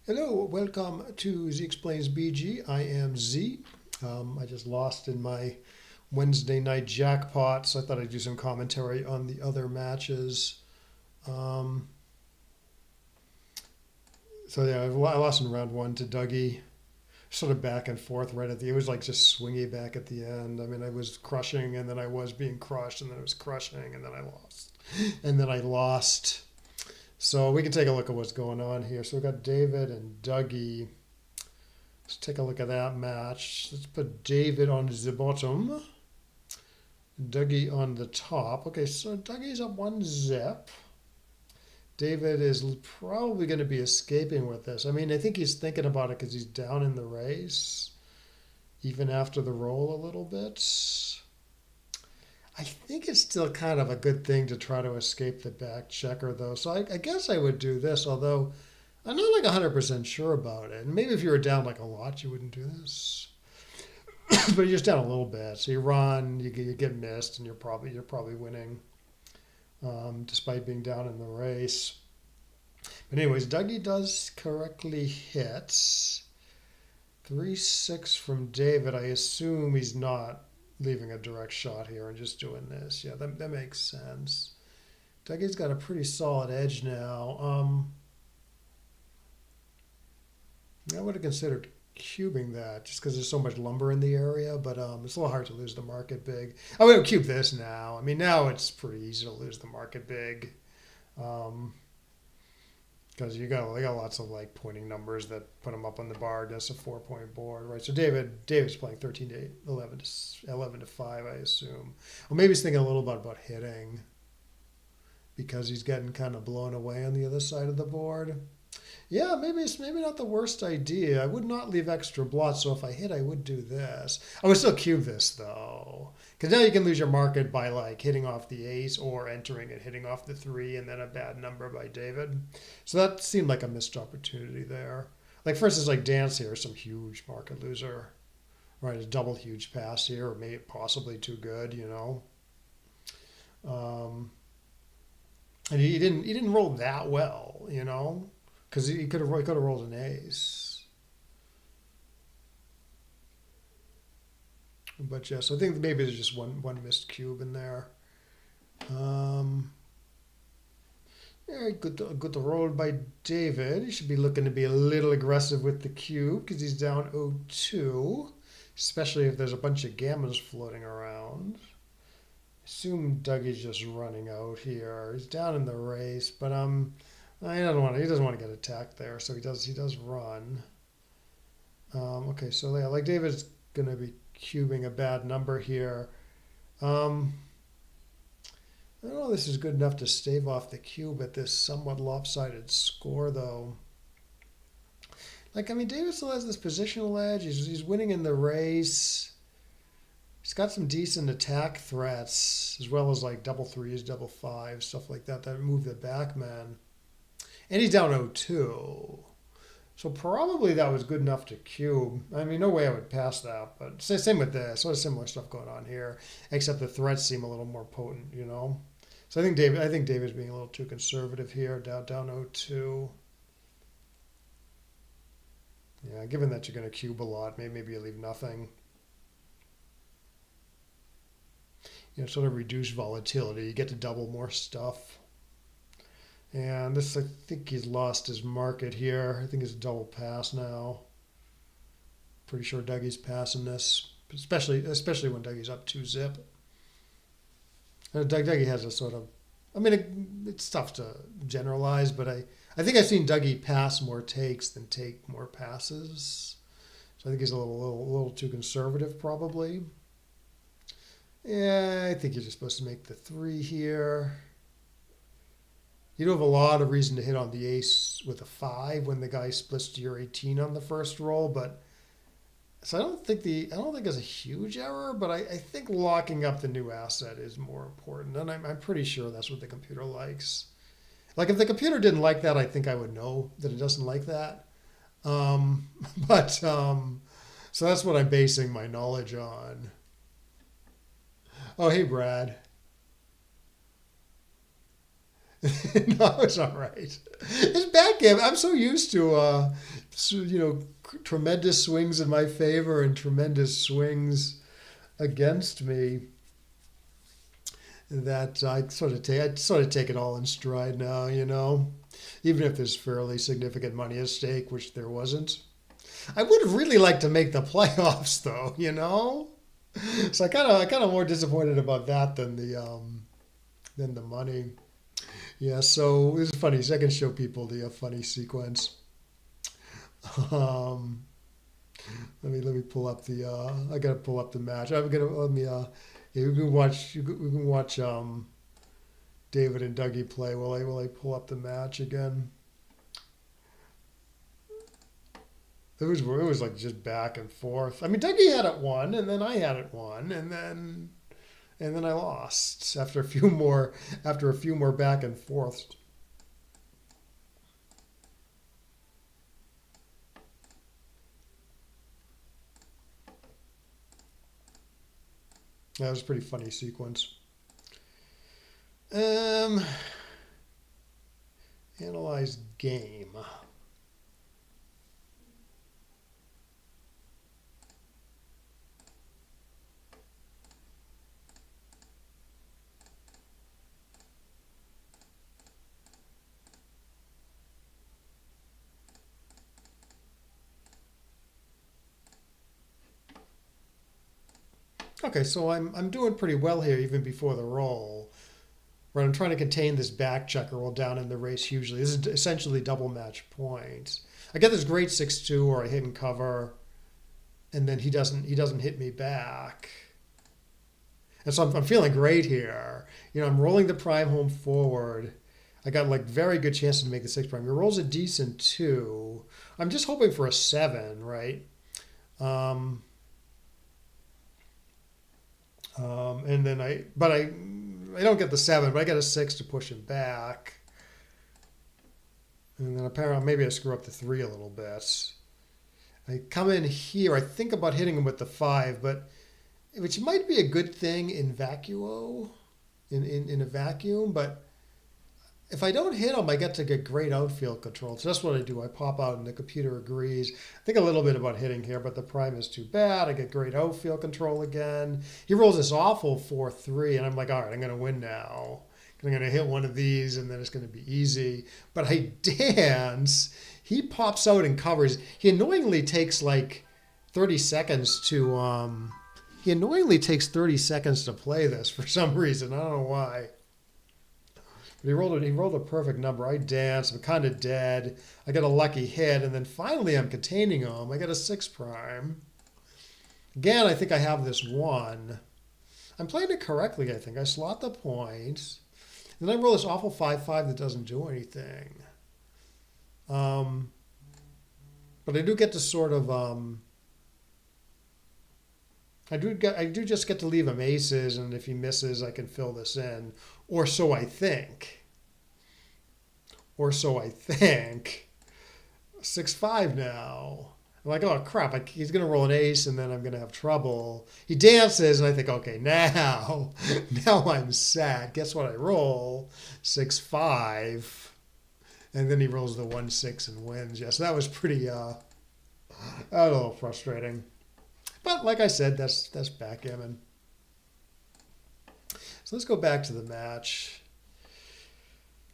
Hello, welcome to Z Explains BG. I am Z. I just lost in my Wednesday night jackpot, so I thought I'd do some commentary on the other matches. Um, I lost in round one to Dougie, sort of back and forth right at the. It was like just swingy back at the end. I mean, I was crushing, and then I was being crushed, and then I was crushing, and then I lost, and then I lost. So we can take a look at what's going on here. So we've got David and Dougie. Let's take a look at that match. Let's put David on the bottom, Dougie on the top. Okay, so Dougie's up 1-zip. David is probably going to be escaping with this. I mean, I think he's thinking about it because he's down in the race, even after the roll a little bit. I think it's still kind of a good thing to try to escape the back checker, though. So I guess I would do this, although I'm not like 100% sure about it. And maybe if you were down like a lot, you wouldn't do this. But you're just down a little bit. So you run, you get missed, and you're probably winning, despite being down in the race. But anyways, Dougie does correctly hit 3-6 from David. I assume he's not leaving a direct shot here and just doing this. Yeah, that makes sense. Dougie's got a pretty solid edge now. I would have considered cubing that just because there's so much lumber in the area, but it's a little hard to lose the market big. I would cube this now. I mean, now it's pretty easy to lose the market big. Because they got lots of like pointing numbers that put them up on the bar. That's a 4-point board, right? So David's playing 13 to 8, 11 to 5, I assume. Or maybe he's thinking a little bit about hitting because he's getting kind of blown away on the other side of the board. Yeah, maybe it's not the worst idea. I would not leave extra blots, so if I hit, I would do this. I would still cube this though, because now you can lose your market by like hitting off the ace or entering and hitting off the 3, and then a bad number by David. So that seemed like a missed opportunity there. Like for instance, like dance here, some huge market loser, right? A double huge pass here, or maybe possibly too good, you know. Um, and he didn't roll that well, you know. Because he could have rolled an ace. But yes, I think maybe there's just one missed cube in there. Yeah, good roll by David. He should be looking to be a little aggressive with the cube because he's down 0-2, especially if there's a bunch of gammons floating around. Assume Dougie's just running out here. He's down in the race, but he doesn't want to get attacked there, so he does run. Okay, so yeah, like David's gonna be cubing a bad number here. I don't know if this is good enough to stave off the cube at this somewhat lopsided score, though. Like, I mean, David still has this positional edge. He's winning in the race. He's got some decent attack threats, as well as like double threes, double fives, stuff like that move the backman. And he's down 0-2. So probably that was good enough to cube. I mean, no way I would pass that. But same with this. Sort of similar stuff going on here, except the threats seem a little more potent, you know. So I think David's being a little too conservative here, down 0-2. Yeah, given that you're going to cube a lot, maybe you leave nothing. You know, sort of reduce volatility. You get to double more stuff. And this, I think he's lost his market here. I think it's a double pass now. Pretty sure Dougie's passing this, especially when Dougie's up 2-zip. Dougie has a sort of, I mean, it's tough to generalize, but I think I've seen Dougie pass more takes than take more passes. So I think he's a little too conservative, probably. Yeah, I think you're just supposed to make the 3 here. You don't have a lot of reason to hit on the ace with a 5 when the guy splits to your 18 on the first roll, but so I don't think it's a huge error, but I think locking up the new asset is more important, and I'm pretty sure that's what the computer likes. Like if the computer didn't like that, I think I would know that it doesn't like that. But so that's what I'm basing my knowledge on. Oh, hey, Brad. No, it's all right. It's backgammon. I'm so used to So, tremendous swings in my favor and tremendous swings against me that I sort of take it all in stride now, even if there's fairly significant money at stake, which there wasn't. I would have really liked to make the playoffs, though. So I kind of more disappointed about that than the money. Yeah. So this is funny. So I can show people the funny sequence. Um, let me pull up the. I gotta pull up the match. I'm gonna let me. Yeah, we can watch David and Dougie play while I pull up the match again. It was like just back and forth. I mean, Dougie had it won, and then I had it won, and then I lost after a few more back and forths. That was a pretty funny sequence. Um, Analyze game. Okay, so I'm doing pretty well here even before the roll. Right, I'm trying to contain this back checker while down in the race hugely. This is essentially double match points. I get this great 6-2 or I hit and cover, and then he doesn't hit me back. And so I'm feeling great here. I'm rolling the prime home forward. I got like very good chances to make the six prime. He rolls a decent two. I'm just hoping for a seven, right? Um, and then I don't get the seven, but I get a six to push him back. And then apparently maybe I screw up the three a little bit. I come in here. I think about hitting him with the five, but which might be a good thing in a vacuum. But if I don't hit him, I get to get great outfield control. So that's what I do. I pop out, and the computer agrees. I think a little bit about hitting here, but the prime is too bad. I get great outfield control again. He rolls this awful 4-3, and I'm like, all right, I'm going to win now. I'm going to hit one of these, and then it's going to be easy. But I dance. He pops out and covers. He annoyingly takes like 30 seconds to. He annoyingly takes 30 seconds to play this for some reason. I don't know why. But he rolled a perfect number. I dance. I'm kind of dead. I get a lucky hit, and then finally I'm containing him. I get a six prime. Again, I think I have this one. I'm playing it correctly, I think. I slot the points. And then I roll this awful 5-5 that doesn't do anything. Um, but I do get to sort of I do just get to leave him aces, and if he misses, I can fill this in, or so I think. Or so I think. 6-5 now. I'm like, oh crap! He's gonna roll an ace, and then I'm gonna have trouble. He dances, and I think, okay, now, now I'm sad. Guess what? I roll 6-5, and then he rolls the 1-6 and wins. Yes, that was pretty a little frustrating. But like I said, that's backgammon. So let's go back to the match.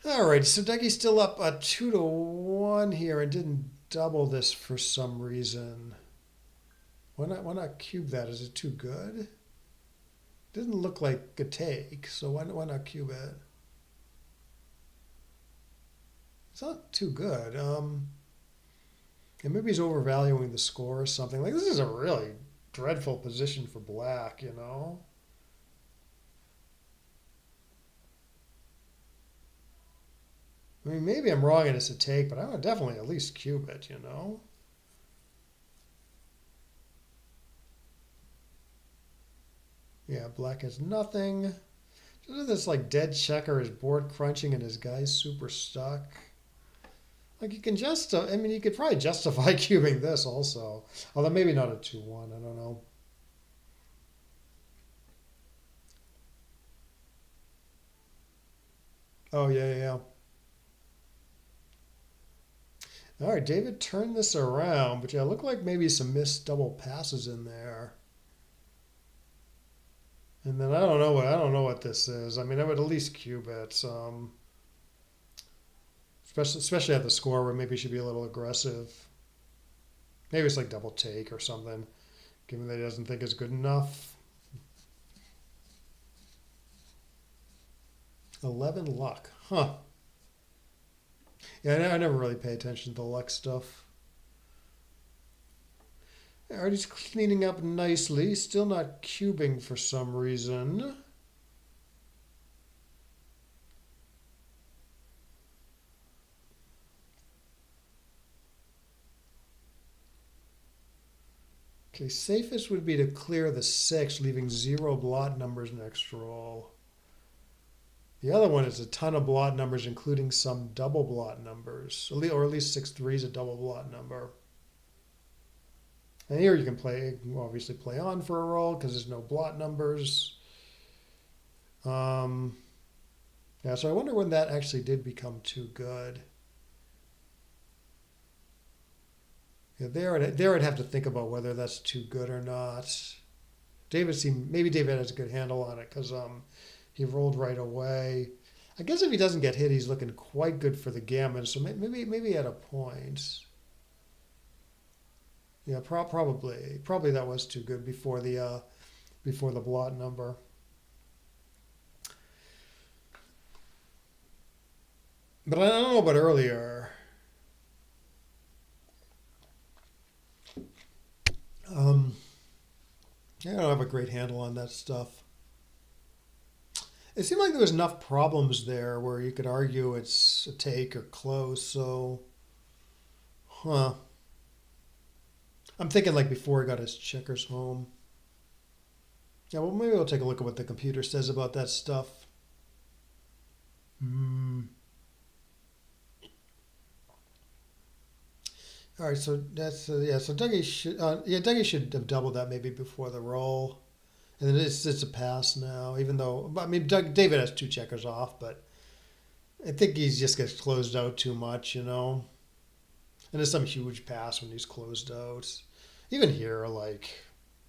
All right, so Dougie's still up 2-1 here and didn't double this for some reason. Why not cube that? Is it too good? Didn't look like a take, so why not cube it? It's not too good. And maybe he's overvaluing the score or something. Like this is a really dreadful position for black. I mean, maybe I'm wrong and it's a take, but I would definitely at least cube it. Yeah, black has nothing. Just this like dead checker, his board crunching, and his guy's super stuck. Like you can just, I mean, you could probably justify cubing this also. Although maybe not a 2-1, I don't know. Oh, yeah, yeah, yeah. All right, David turned this around, but yeah, look like maybe some missed double passes in there. And then I don't know what this is. I mean, I would at least cube it, especially at the score where maybe he should be a little aggressive. Maybe it's like double take or something, given that he doesn't think it's good enough. 11 luck, huh? Yeah, I never really pay attention to the luck stuff. Alright, he's cleaning up nicely. Still not cubing for some reason. Okay, safest would be to clear the 6, leaving 0 blot numbers next roll. The other one is a ton of blot numbers, including some double blot numbers. Or at least 6-3 is a double blot number. And here you can obviously play on for a roll because there's no blot numbers. Yeah, so I wonder when that actually did become too good. Yeah, there I'd have to think about whether that's too good or not. Maybe David has a good handle on it because he rolled right away. I guess if he doesn't get hit, he's looking quite good for the gammon. So maybe at a point. Yeah, probably that was too good before the blot number. But I don't know about earlier. I don't have a great handle on that stuff. It seemed like there was enough problems there where you could argue it's a take or close. So, huh? I'm thinking like before he got his checkers home. Yeah, well, maybe we'll take a look at what the computer says about that stuff. Hmm. All right, so that's yeah. So Dougie should have doubled that maybe before the roll, and then it's a pass now. Even though I mean David has 2 checkers off, but I think he just gets closed out too much, And there's some huge pass when he's closed out. Even here, like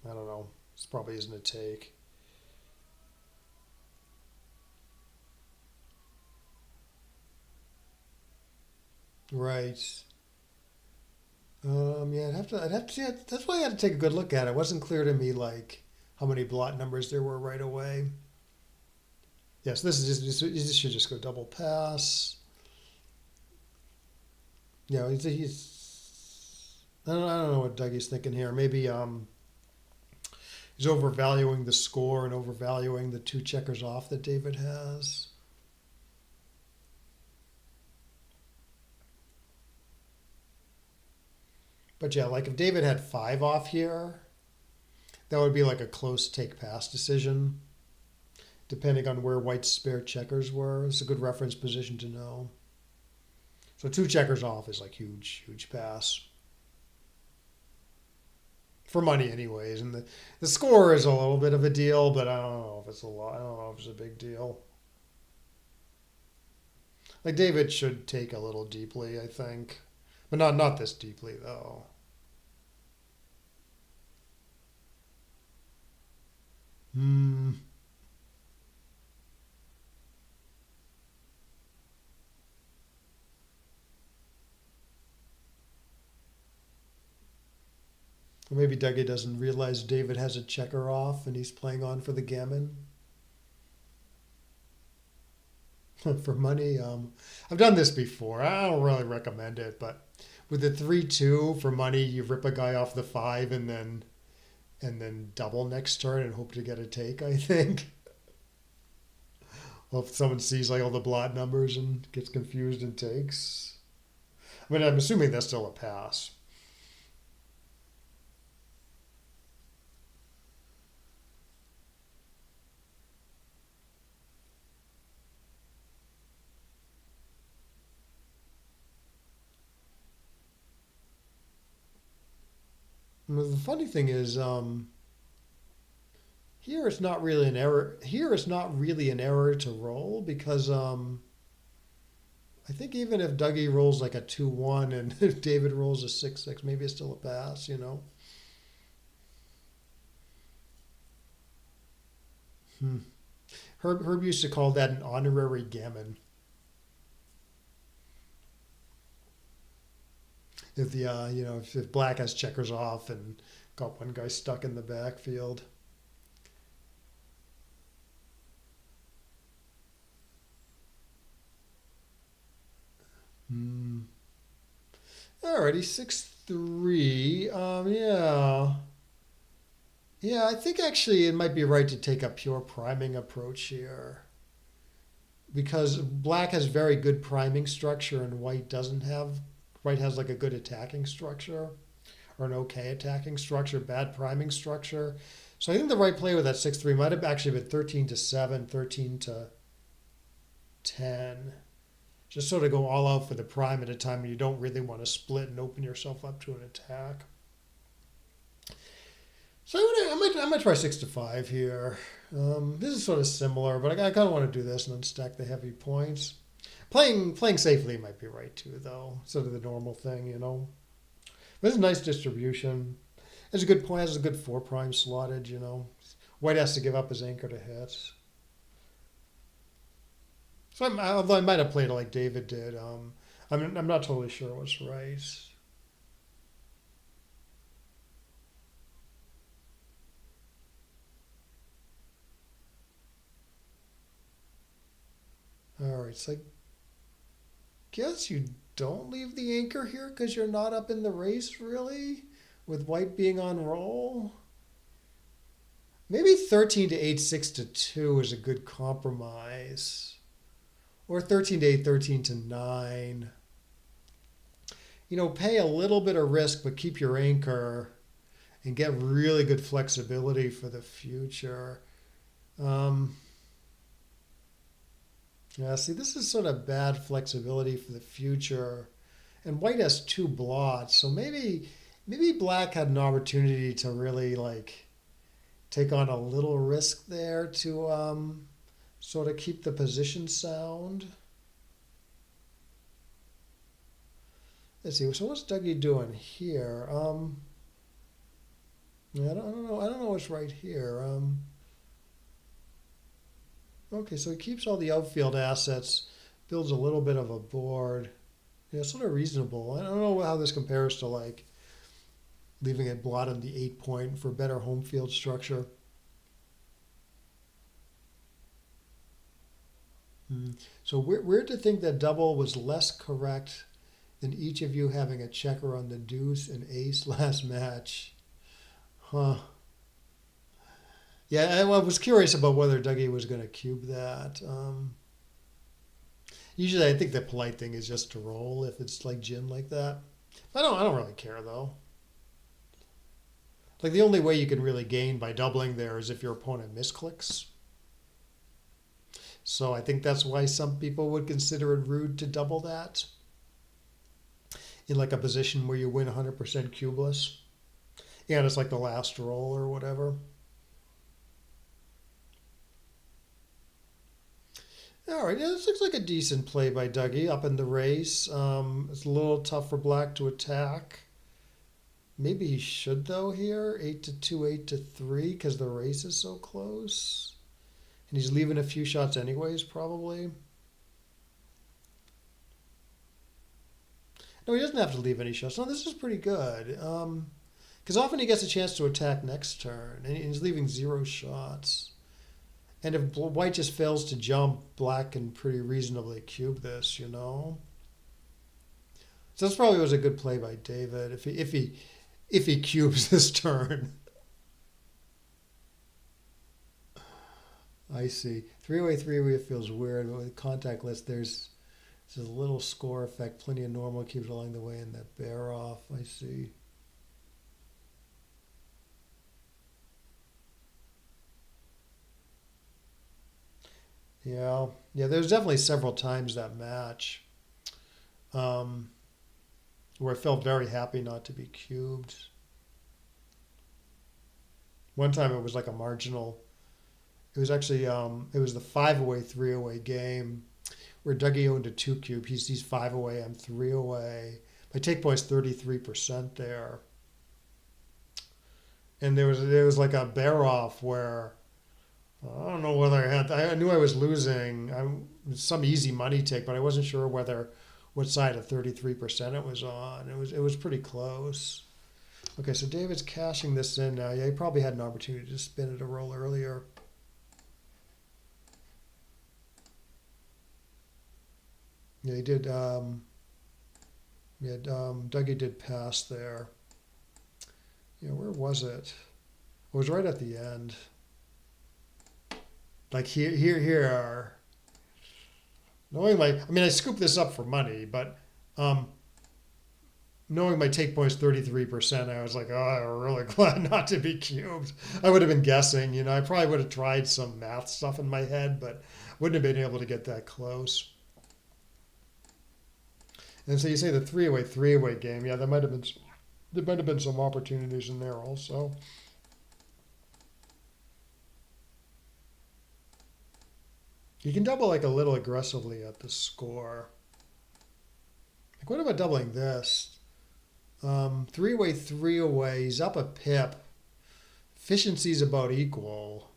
I don't know, this probably isn't a take. Right. Yeah, I'd have to, yeah, that's why I had to take a good look at it. It wasn't clear to me like how many blot numbers there were right away. Yes, this is this should just go double pass. Yeah, I don't know what Dougie's thinking here. Maybe he's overvaluing the score and overvaluing the 2 checkers off that David has. But yeah, like if David had 5 off here, that would be like a close take pass decision, depending on where White's spare checkers were. It's a good reference position to know. So 2 checkers off is like huge pass. For money anyways. And the score is a little bit of a deal, but I don't know if it's a lot. I don't know if it's a big deal. Like David should take a little deeply, I think. But not this deeply though. Hmm. Or maybe Dougie doesn't realize David has a checker off and he's playing on for the gammon. For money, I've done this before. I don't really recommend it, but with the 3-2 for money, you rip a guy off the 5 and then double next turn and hope to get a take, I think. Well, if someone sees like all the blot numbers and gets confused and takes. I mean, I'm assuming that's still a pass. And the funny thing is, here it's not really an error. Here it's not really an error to roll because I think even if Dougie rolls like a 2-1 and if David rolls a 6-6, maybe it's still a pass, you know? Hmm. Herb used to call that an honorary gammon. If the if black has checkers off and got one guy stuck in the backfield. Hmm. Alrighty, 6-3. Yeah. Yeah, I think actually it might be right to take a pure priming approach here because black has very good priming structure and white doesn't have. White has like a good attacking structure or an okay attacking structure, bad priming structure. So I think the right play with that 6-3 might have actually been 13-7, 13-10. Just sort of go all out for the prime at a time when you don't really want to split and open yourself up to an attack. So I might try 6-5 here. This is sort of similar, but I kind of want to do this and then stack the heavy points. Playing safely might be right too, though. Sort of the normal thing, you know. But it's a nice distribution. It's a good point. It's a good 4 prime slotted, you know. White has to give up his anchor to hit. So although I might have played it like David did, I'm not totally sure what's right. All right, so I guess you don't leave the anchor here because you're not up in the race, really, with white being on roll. Maybe 13-8, 6-2 is a good compromise. Or 13-8, 13-9. You know, pay a little bit of risk, but keep your anchor and get really good flexibility for the future. Um, yeah, see, this is sort of bad flexibility for the future. And white has 2 blots, so maybe black had an opportunity to really like take on a little risk there to sort of keep the position sound. Let's see. So what's Dougie doing here? I don't know. I don't know what's right here. Okay, so he keeps all the outfield assets, builds a little bit of a board. Yeah, sort of reasonable. I don't know how this compares to like leaving it blot on the 8 point for better home field structure. So weird to think that double was less correct than each of you having a checker on the deuce and ace last match. Huh. Yeah, I was curious about whether Dougie was going to cube that. Usually, I think the polite thing is just to roll if it's like Jim like that. I don't really care though. Like the only way you can really gain by doubling there is if your opponent misclicks. So I think that's why some people would consider it rude to double that in like a position where you win 100% cubeless. And it's like the last roll or whatever. All right, yeah, this looks like a decent play by Dougie up in the race. It's a little tough for black to attack. Maybe he should though here, 8-2, 8-3, because the race is so close. And he's leaving a few shots anyways, probably. No, he doesn't have to leave any shots. No, this is pretty good. Because often he gets a chance to attack next turn, and he's leaving 0 shots. And if white just fails to jump, black can pretty reasonably cube this, you know. So this probably was a good play by David if he cubes this turn. I see. Three-way feels weird, but with contact list, there's a little score effect, plenty of normal cubes along the way, and that bear off. I see. Yeah. There's definitely several times that match um, where I felt very happy not to be cubed. One time it was like a marginal. It was actually it was the 5-away, 3-away game where Dougie owned a 2 cube. He's 5 away. I'm 3 away. My take point is 33% there. And there was like a bear off where I don't know whether I knew I was losing. Some easy money take, but I wasn't sure whether what side of 33% it was on. It was pretty close. Okay, so David's cashing this in now. Yeah, he probably had an opportunity to spin it a roll earlier. Yeah, he did. Dougie did pass there. Yeah, where was it? It was right at the end. Like here. Knowing I scooped this up for money, but um, knowing my take point is 33%, I was like, oh, I'm really glad not to be cubed. I would have been guessing, I probably would have tried some math stuff in my head, but wouldn't have been able to get that close. And so you say the three-away game, yeah, there might have been some opportunities in there also. You can double like a little aggressively at the score. Like, what about doubling this? Three away. He's up a pip. Efficiency's about equal.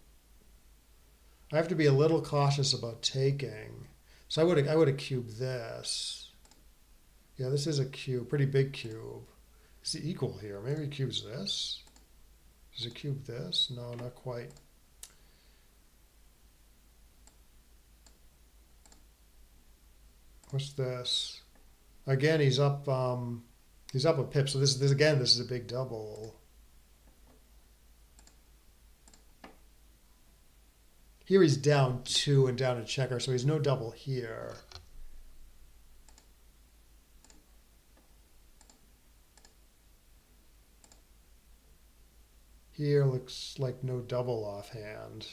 I have to be a little cautious about taking. So I would have cubed this. Yeah, this is a cube, pretty big cube. Is it equal here? Maybe he cubes this. Does it cube this? No, not quite. What's this? Again, he's up a pip. So this is a big double. Here he's down 2 and down a checker, so he's no double here. Here looks like no double offhand.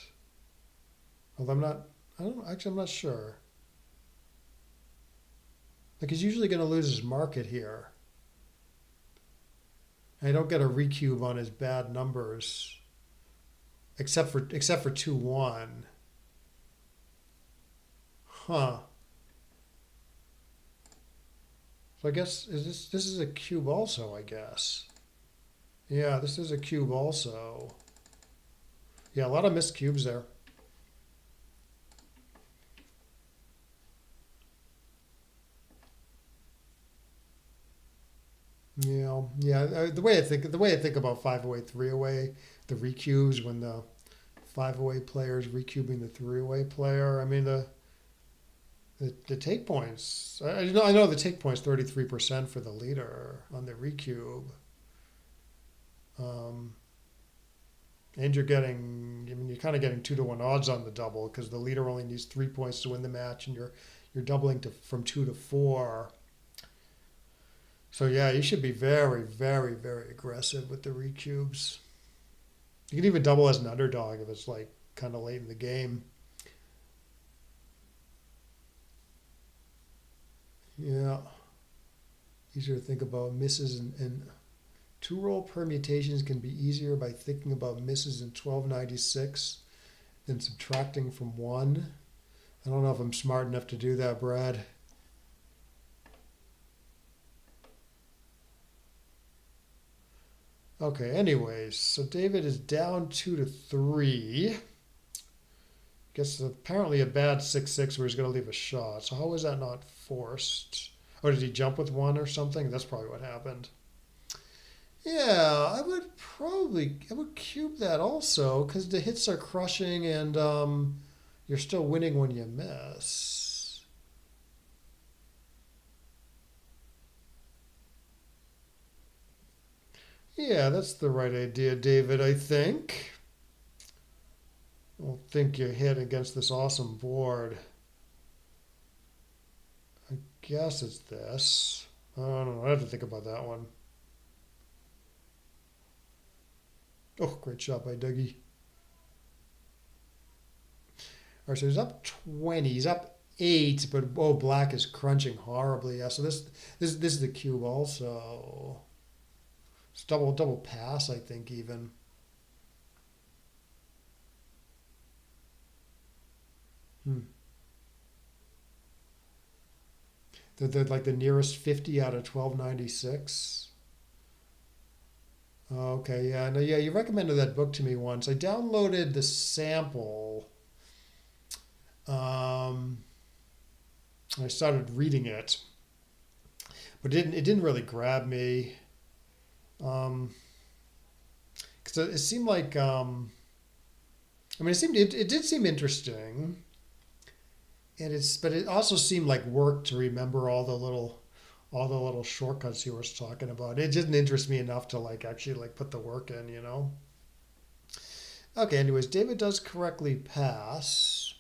Although I'm not sure. Like, he's usually going to lose his market here. And I don't get a recube on his bad numbers, except for 2-1. Huh. So I guess this is a cube also, I guess. Yeah, this is a cube also. Yeah, a lot of missed cubes there. The way I think about 5-away, 3-away, the recubes when the 5-away player is recubing the 3-away player. I mean the take points. I know the take points 33% for the leader on the recube. And you're kind of getting 2-to-1 odds on the double because the leader only needs 3 points to win the match, and you're doubling from 2 to 4. So yeah, you should be very, very, very aggressive with the recubes. You can even double as an underdog if it's like kind of late in the game. Yeah, easier to think about misses and two-roll permutations can be easier by thinking about misses in 1296 than subtracting from 1. I don't know if I'm smart enough to do that, Brad. Okay, anyways, so David is down 2 to 3. Guess apparently a bad 6-6 where he's going to leave a shot. So how was that not forced? Or did he jump with 1 or something? That's probably what happened. Yeah, I would cube that also because the hits are crushing and you're still winning when you miss. Yeah, that's the right idea, David, I think. I don't think you hit against this awesome board. I guess it's this. I don't know. I have to think about that one. Oh, great shot by Dougie. All right, so he's up 20. He's up 8, but black is crunching horribly. Yeah, so this is the cube also. It's double pass, I think, even. They're like the nearest 50 out of 1296. Okay, yeah, no, yeah, you recommended that book to me once. I downloaded the sample. Um, I started reading it, but it didn't really grab me. Um, because it seemed like I mean, it did seem interesting, and but it also seemed like work to remember all the little shortcuts he was talking about. It didn't interest me enough to like actually like put the work in, you know. Okay, anyways, David does correctly pass.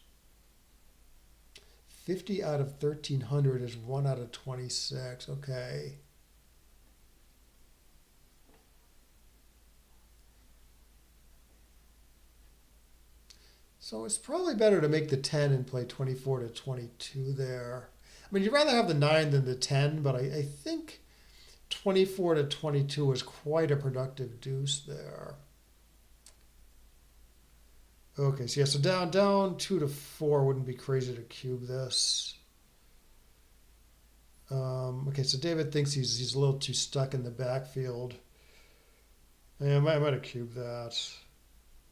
50 out of 1300 is 1 out of 26. Okay. So it's probably better to make the 10 and play 24 to 22 there. I mean, you'd rather have the 9 than the 10, but I think 24 to 22 is quite a productive deuce there. Okay, so yeah, so down 2 to 4 wouldn't be crazy to cube this. Okay, so David thinks he's a little too stuck in the backfield. Yeah, I might have cubed that.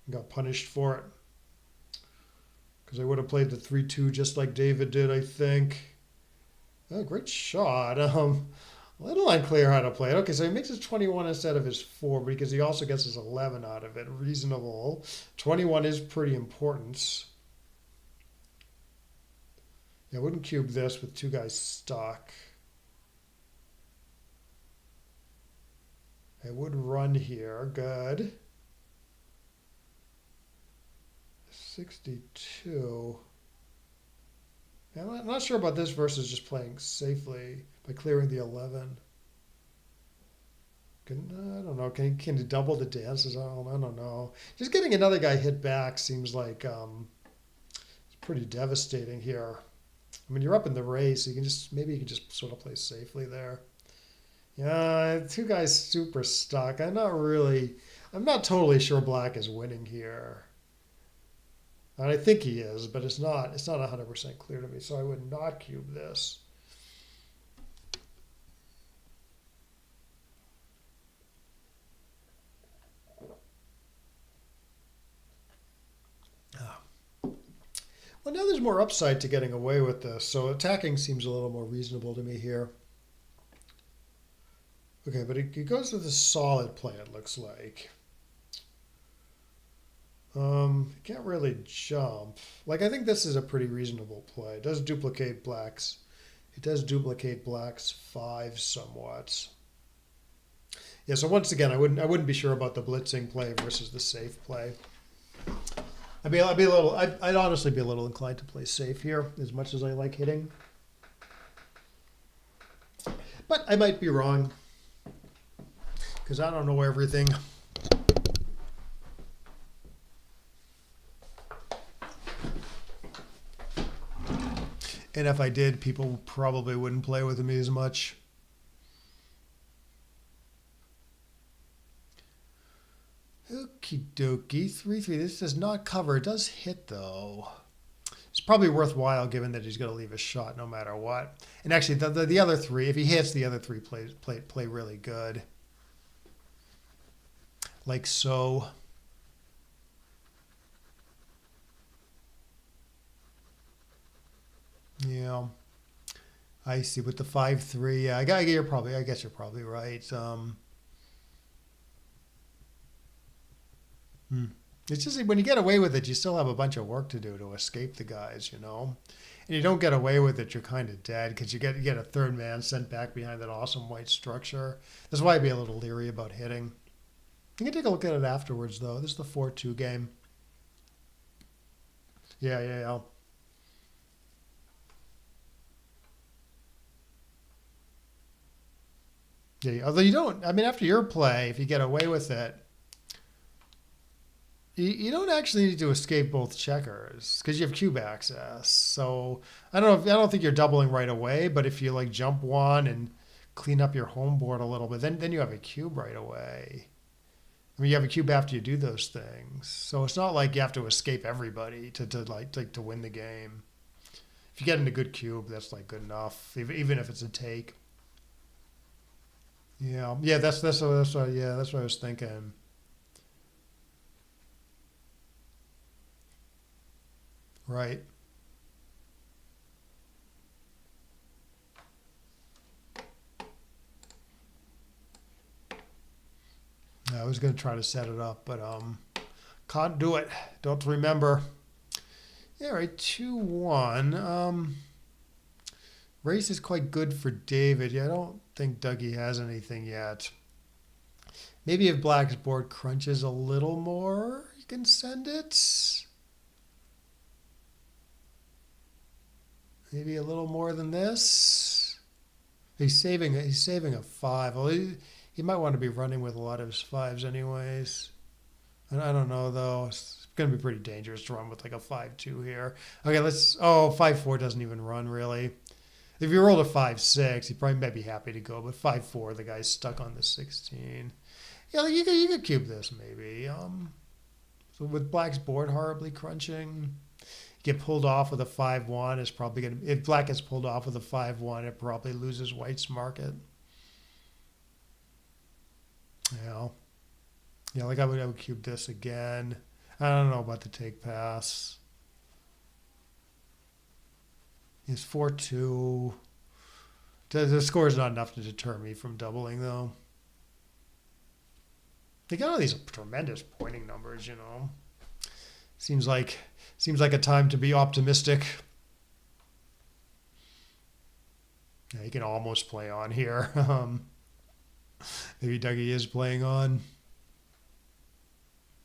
Got punished for it. Because I would have played the 3-2 just like David did, I think. Oh, great shot. A little unclear how to play it. Okay, so he makes his 21 instead of his 4, because he also gets his 11 out of it. Reasonable. 21 is pretty important. Yeah, I wouldn't cube this with two guys stuck. I would run here. Good. 62. Yeah, I'm not sure about this versus just playing safely by clearing the 11. I don't know. Can you double the dances? I don't know. Just getting another guy hit back seems like it's pretty devastating here. I mean, you're up in the race. So maybe you can just sort of play safely there. Yeah, two guys super stuck. I'm not totally sure Black is winning here. And I think he is, but it's not 100% clear to me, so I would not cube this. Ah. Well, now there's more upside to getting away with this, so attacking seems a little more reasonable to me here. Okay, but it goes with a solid play, it looks like. Can't really jump. Like, I think this is a pretty reasonable play. It does duplicate Black's. It does duplicate Black's 5 somewhat. Yeah, so once again, I wouldn't be sure about the blitzing play versus the safe play. I'd honestly be a little inclined to play safe here, as much as I like hitting. But I might be wrong, because I don't know everything. And if I did, people probably wouldn't play with me as much. Okie dokie. 3-3. This does not cover. It does hit, though. It's probably worthwhile given that he's going to leave a shot no matter what. And actually, the other 3, if he hits, the other 3 play really good. Like so. Yeah. I see. With the 5-3, yeah, I guess you're probably right. It's just when you get away with it, you still have a bunch of work to do to escape the guys, you know. And you don't get away with it, you're kind of dead because you get a third man sent back behind that awesome white structure. That's why I'd be a little leery about hitting. You can take a look at it afterwards, though. This is the 4-2 game. Yeah. Yeah, although you don't, I mean, after your play, if you get away with it, you don't actually need to escape both checkers because you have cube access. So I don't think you're doubling right away, but if you like jump one and clean up your home board a little bit, then you have a cube right away. I mean, you have a cube after you do those things, so it's not like you have to escape everybody to win the game. If you get in a good cube, that's like good enough, even if it's a take. Yeah, yeah, that's what I was thinking. Right. I was gonna try to set it up, but can't do it. Don't remember. Yeah, right. 2-1. Race is quite good for David. Yeah, I don't think Dougie has anything yet. Maybe if Black's board crunches a little more, you can send it. Maybe a little more than this. He's saving a five. Well, he might want to be running with a lot of his fives anyways. I don't know though. It's going to be pretty dangerous to run with like a 5-2 here. Okay, let's. Oh, 5-4 doesn't even run really. If you rolled a 5-6, he probably might be happy to go. But 5-4, the guy's stuck on the 16. Yeah, like you could cube this maybe. So with Black's board horribly crunching, get pulled off with a 5-1 is probably going to. If Black gets pulled off with a 5-1, it probably loses White's market. Yeah. Yeah, like I would cube this again. I don't know about the take pass. It's 4-2. The score is not enough to deter me from doubling though. They got all these tremendous pointing numbers, you know. Seems like a time to be optimistic. Yeah, you can almost play on here. Maybe Dougie is playing on.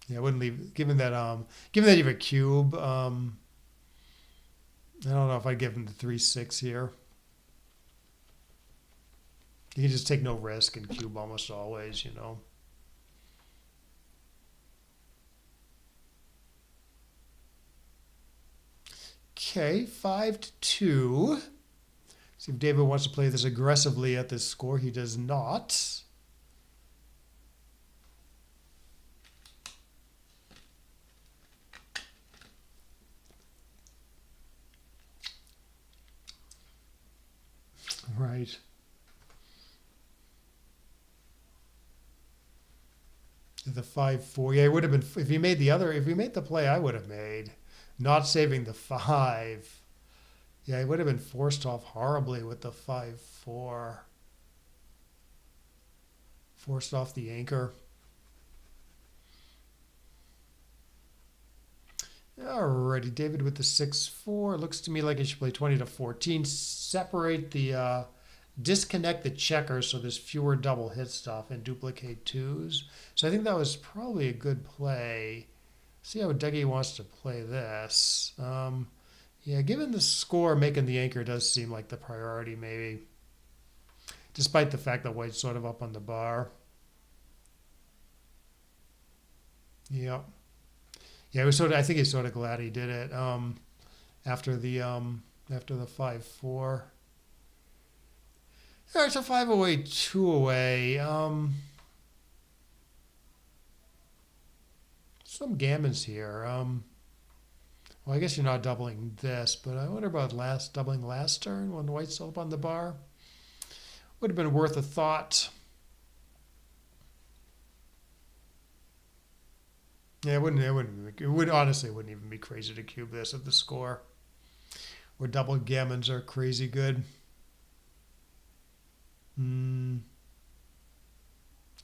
Yeah, I wouldn't leave. Given that you have a cube, I don't know if I'd give him the 3-6 here. You can just take no risk and cube almost always, you know. Okay, 5-2. See if David wants to play this aggressively at this score. He does not. Right. The 5-4. Yeah, it would have been if he made the play I would have made, not saving the 5. Yeah, he would have been forced off horribly with the 5-4. Forced off the anchor. Alrighty, David with the 6-4. Looks to me like he should play 20-14. Separate the disconnect the checkers so there's fewer double hit stuff and duplicate twos. So I think that was probably a good play. See how Dougie wants to play this. Yeah, given the score, making the anchor does seem like the priority maybe. Despite the fact that White's sort of up on the bar. Yep. Yeah, I think he's sort of glad he did it. After the 5-4. All right, so 5 away, 2 away. Some gammons here. Well, I guess you're not doubling this, but I wonder about doubling last turn when White's still up on the bar. Would have been worth a thought. Yeah, it would honestly wouldn't even be crazy to cube this at the score. Where double gammons are crazy good.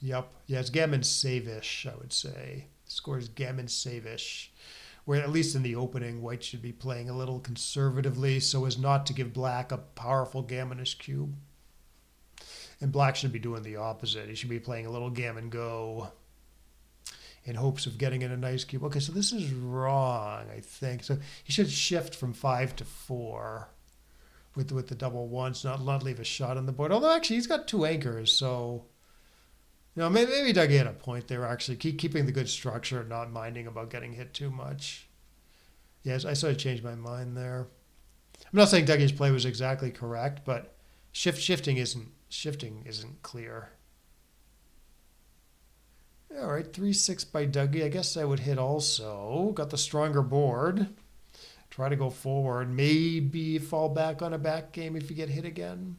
Yep. Yeah, it's gammon save-ish, I would say. The score is gammon save-ish. Where at least in the opening, White should be playing a little conservatively so as not to give Black a powerful gammonish cube. And Black should be doing the opposite. He should be playing a little gammon go in hopes of getting in a nice cube. Okay, so this is wrong, I think. So he should shift from 5-4 with the double ones, not leave a shot on the board. Although actually he's got 2 anchors, so maybe Dougie had a point there. Actually, keeping the good structure and not minding about getting hit too much. Yes, I sort of changed my mind there. I'm not saying Dougie's play was exactly correct, but shifting isn't clear. All right, 3-6 by Dougie. I guess I would hit also. Got the stronger board. Try to go forward. Maybe fall back on a back game if you get hit again.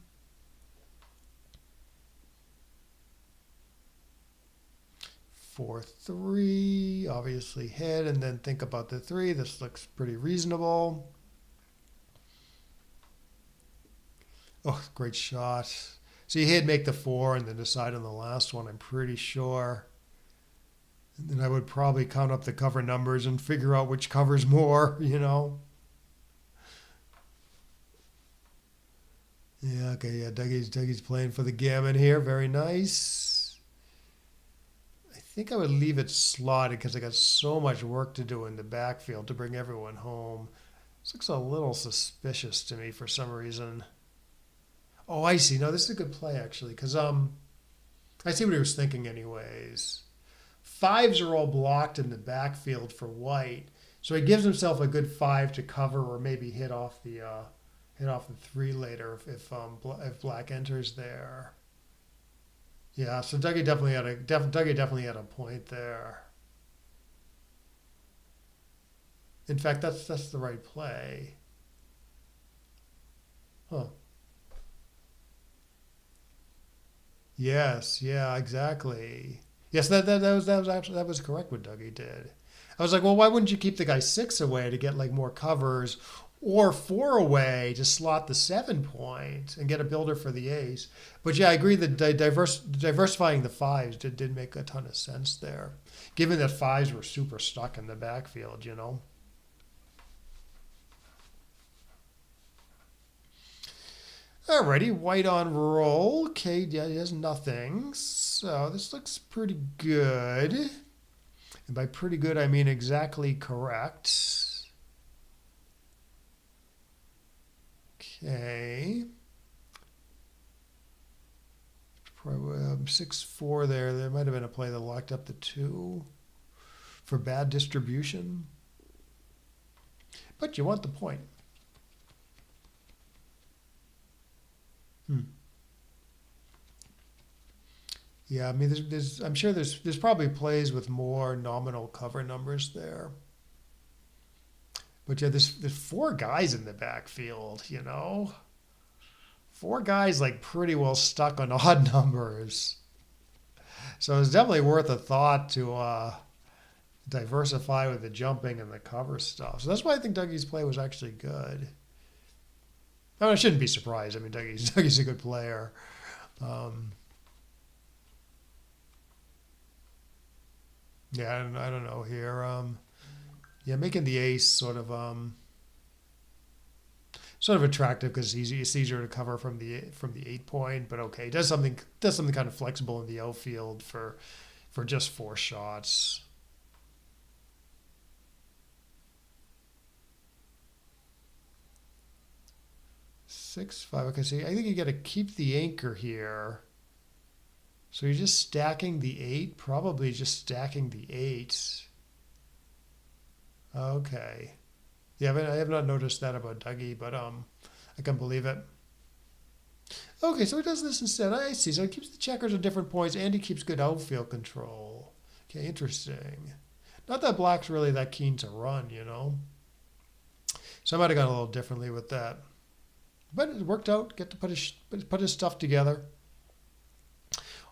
Four, three, obviously hit, and then think about the three. This looks pretty reasonable. Oh, great shot. So you hit make the four and then decide on the last one, I'm pretty sure. And then I would probably count up the cover numbers and figure out which covers more, you know. Yeah, okay, yeah, Dougie's playing for the gammon here. Very nice. I think I would leave it slotted because I got so much work to do in the backfield to bring everyone home. This looks a little suspicious to me for some reason. Oh, I see. No, this is a good play actually, because I see what he was thinking anyways. Fives are all blocked in the backfield for white, so he gives himself a good five to cover or maybe hit off the three later if black enters there. Yeah, so Dougie definitely had a point there. In fact, that's the right play. Huh. Yes, yeah, exactly. Yes, that was correct what Dougie did. I was like, well, why wouldn't you keep the guy six away to get like more covers, or four away to slot the 7 point and get a builder for the ace? But yeah, I agree that diversifying the fives did make a ton of sense there, given that fives were super stuck in the backfield, you know. Alrighty, white on roll. Okay, yeah, he has nothing. So this looks pretty good. And by pretty good, I mean exactly correct. Okay. Probably 6-4 there. There might have been a play that locked up the two for bad distribution. But you want the point. Yeah, I mean, I'm sure there's probably plays with more nominal cover numbers there. But yeah, there's four guys in the backfield, you know? Four guys like pretty well stuck on odd numbers. So it's definitely worth a thought to diversify with the jumping and the cover stuff. So that's why I think Dougie's play was actually good. I mean, I shouldn't be surprised. I mean, Dougie's a good player. Yeah, I don't know here. Yeah, making the ace sort of attractive because it's easier to cover from the 8 point. But okay, does something kind of flexible in the outfield for just four shots. Six, five. Okay, see, I think you got to keep the anchor here. So you're just stacking the 8, probably just stacking the 8. Okay. Yeah, but I have not noticed that about Dougie, but I can believe it. Okay, so he does this instead. I see. So he keeps the checkers at different points, and he keeps good outfield control. Okay, interesting. Not that black's really that keen to run, you know. So I might have gone a little differently with that, but it worked out. Get to put his stuff together.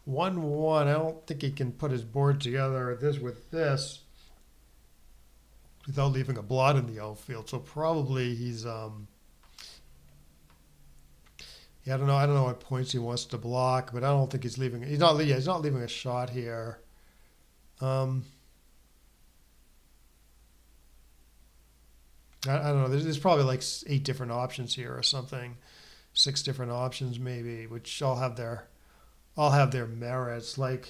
1-1. I don't think he can put his board together with this without leaving a blot in the outfield. So probably he's yeah, I don't know what points he wants to block, but I don't think he's leaving. He's not leaving a shot here. I don't know. There's probably like 8 different options here or something, 6 different options maybe, which all have their merits. Like,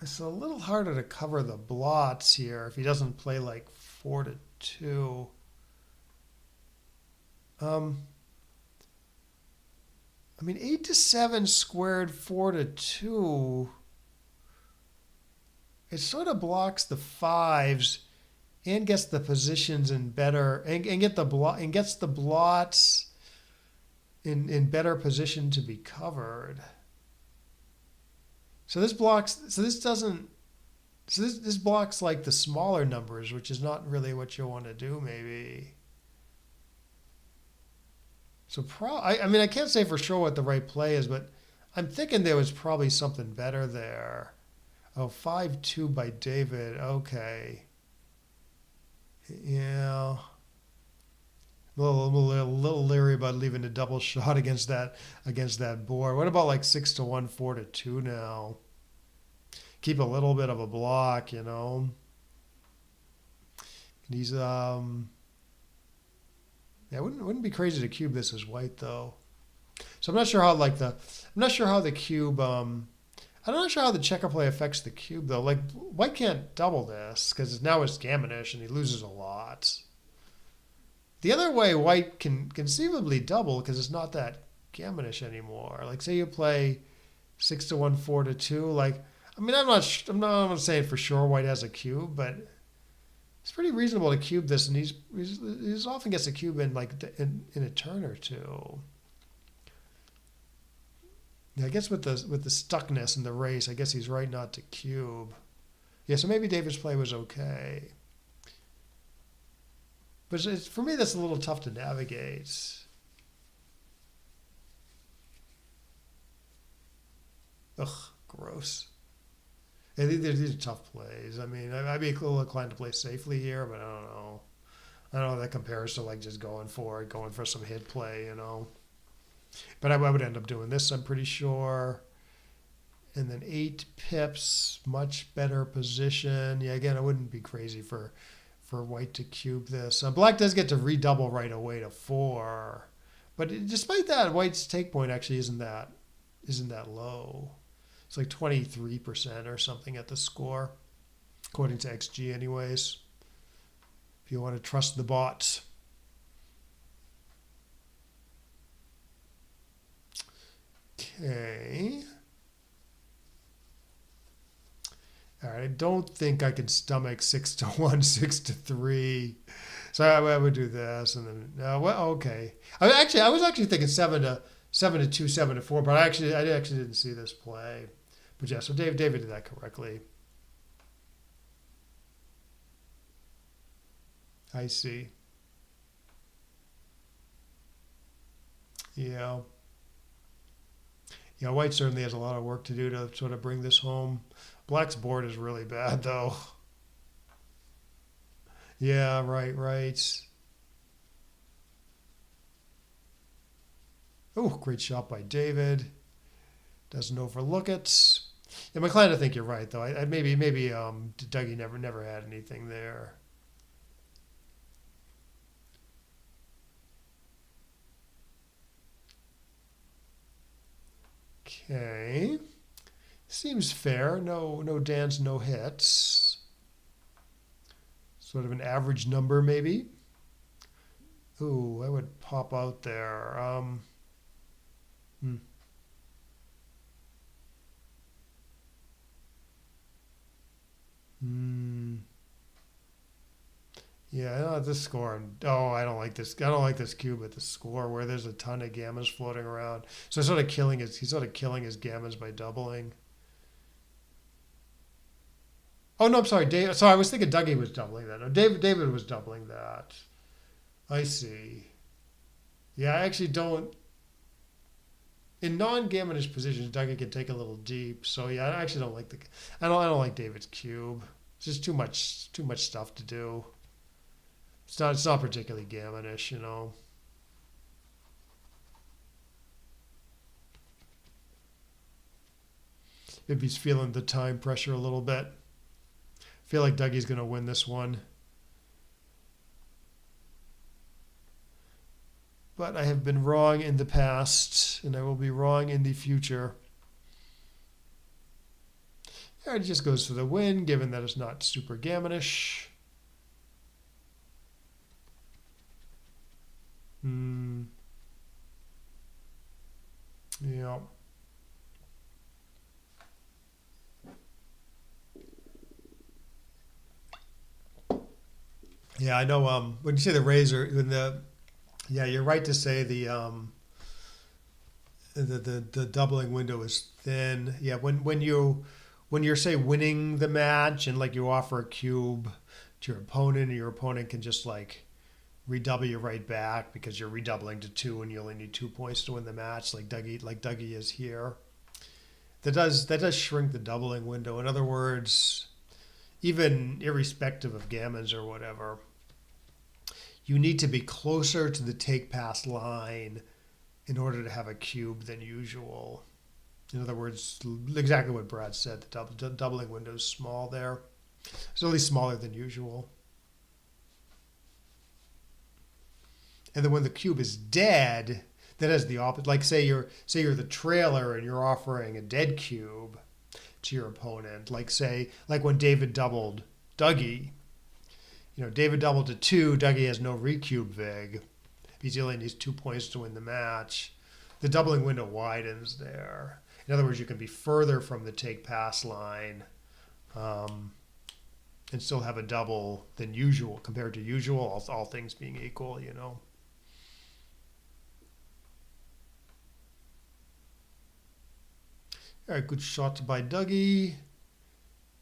it's a little harder to cover the blots here if he doesn't play like 4-2. I mean, 8-7 squared 4-2. It sort of blocks the fives and gets the positions in better and gets the blots in better position to be covered. So this blocks. So this doesn't. So this blocks like the smaller numbers, which is not really what you want to do, maybe. So I mean, I can't say for sure what the right play is, but I'm thinking there was probably something better there. Oh, 5-2 by David. Okay. Yeah. A little leery about leaving a double shot against that board. What about like 6-1, 4-2 now? Keep a little bit of a block. He's yeah, wouldn't be crazy to cube this as white though. So I'm not sure how the cube I'm not sure how the checker play affects the cube though. Like white can't double this because now it's gammonish and he loses a lot. The other way white can conceivably double because it's not that gammonish anymore. Like say you play 6-1, 4-2. Like I mean I'm not saying for sure white has a cube, but it's pretty reasonable to cube this, and he's often gets a cube in like in a turn or two. Yeah, I guess with the stuckness in the race, I guess he's right not to cube. Yeah, so maybe David's play was okay, but for me that's a little tough to navigate. Ugh, gross. Yeah, these are tough plays. I mean, I'd be a little inclined to play safely here, but I don't know. I don't know if that compares to like just going for it, going for some hit play. But I would end up doing this, I'm pretty sure. And then 8 pips, much better position. Yeah, again, I wouldn't be crazy for white to cube this. Black does get to redouble right away to 4. But despite that, white's take point actually isn't that low. It's like 23% or something at the score, according to XG anyways, if you want to trust the bots. Okay. All right, I don't think I can stomach 6-1, 6-3. So I would do this, and then well, okay. I was actually thinking 7-2, 7-4, but I actually didn't see this play. But yeah, so David did that correctly. I see. Yeah. Yeah, white certainly has a lot of work to do to sort of bring this home. Black's board is really bad though. Yeah, right, right. Oh, great shot by David. Doesn't overlook it. I'm inclined to think you're right though. I maybe Dougie never had anything there. Okay. Seems fair. No dance, no hits. Sort of an average number maybe. Ooh, I would pop out there. Hmm. Hmm. Yeah, I don't like this score. Oh, I don't like this. I don't like this cube at the score where there's a ton of gammas floating around. So he's sort of killing his gammas by doubling. Oh no, I'm sorry, Dave. Sorry, I was thinking Dougie was doubling that. No, David was doubling that. I see. Yeah, I actually don't. In non-gammonish positions, Dougie can take a little deep. So yeah, I actually don't like the. I don't like David's cube. It's just too much stuff to do. It's not particularly gammonish. Maybe he's feeling the time pressure a little bit. I feel like Dougie's gonna win this one. But I have been wrong in the past, and I will be wrong in the future. It just goes for the win, given that it's not super gammonish. Hmm. Yeah. Yeah, I know. When you say the razor, yeah, you're right to say the doubling window is thin. Yeah, when when you're say winning the match and like you offer a cube to your opponent and your opponent can just like redouble you right back because you're redoubling to 2 and you only need 2 points to win the match, like Dougie is here. That does shrink the doubling window. In other words, even irrespective of gammons or whatever, you need to be closer to the take pass line in order to have a cube than usual. In other words, exactly what Brad said, the doubling window is small there. It's at least smaller than usual. And then when the cube is dead, that has the opposite. Like say you're the trailer and you're offering a dead cube to your opponent. Like when David doubled Dougie. David doubled to 2. Dougie has no recube vig. He only needs 2 points to win the match. The doubling window widens there. In other words, you can be further from the take pass line and still have a double than usual compared to usual, all things being equal, All right, good shot by Dougie.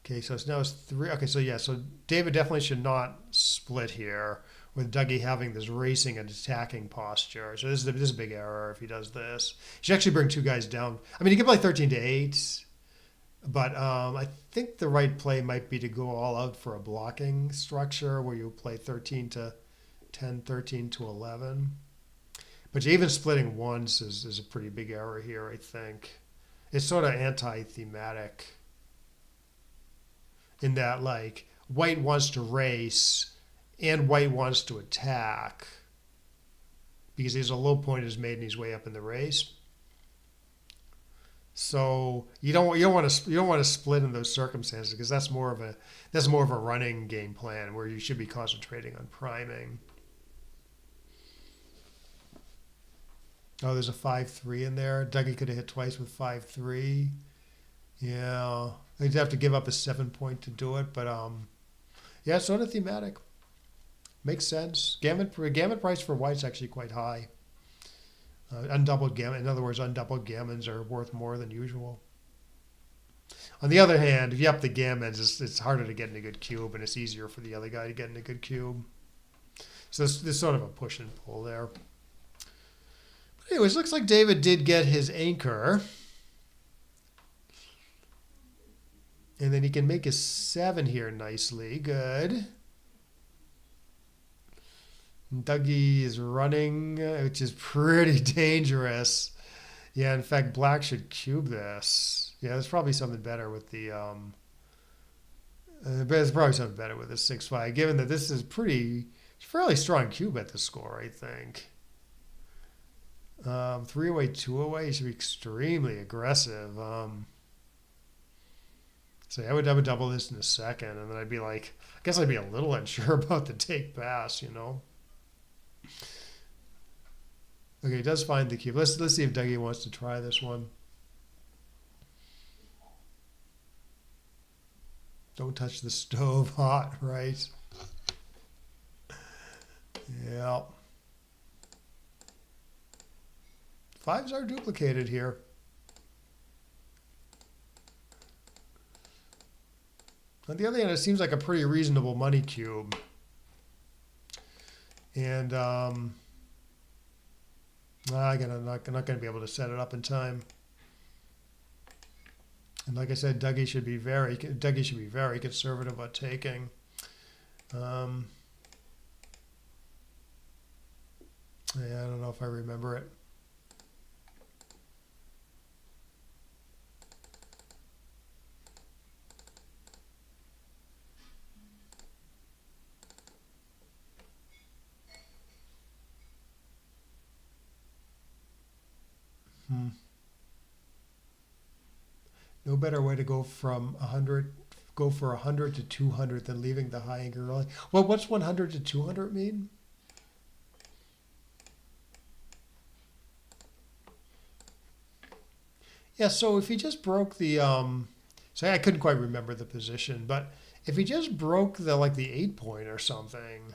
Okay, so now it's 3. Okay, so David definitely should not split here with Dougie having this racing and attacking posture. So this is a big error if he does this. He should actually bring 2 guys down. I mean, he could play 13-8, but I think the right play might be to go all out for a blocking structure where you play 13-10, 13-11. But even splitting once is a pretty big error here, I think. It's sort of anti-thematic in that, like, white wants to race and white wants to attack because there's a low point is made and he's way up in the race. So you don't want to split in those circumstances because that's more of a running game plan where you should be concentrating on priming. Oh, there's a 5-3 in there. Dougie could have hit twice with 5-3. Yeah, they'd have to give up a 7-point to do it, but yeah, it's sort of thematic. Makes sense. Gammon price for white's actually quite high. Undoubled gammon, in other words, undoubled gammons are worth more than usual. On the other hand, if you up the gammons, it's harder to get in a good cube, and it's easier for the other guy to get in a good cube. So there's sort of a push and pull there. But anyways, looks like David did get his anchor. And then he can make a 7 here nicely. Good. Dougie is running, which is pretty dangerous. Yeah, in fact, black should cube this. Yeah, there's probably something better with the there's probably something better with the 6-5, given that this is fairly strong cube at the score, I think. 3 away, 2 away, you should be extremely aggressive. So I would double this in a second, and then I'd be like, I guess I'd be a little unsure about the take pass, Okay, he does find the cube. Let's see if Dougie wants to try this one. Don't touch the stove hot, right? Yeah. 5s are duplicated here. On the other hand, it seems like a pretty reasonable money cube. And again, I'm not going to be able to set it up in time. And like I said, Dougie should be very conservative about taking. Yeah, I don't know if I remember it. No better way to go from 100, go for 100 to 200 than leaving the high anchor early. Well, what's 100 to 200 mean? Yeah, so if he just broke the, so I couldn't quite remember the position, but if he just broke the 8-point or something,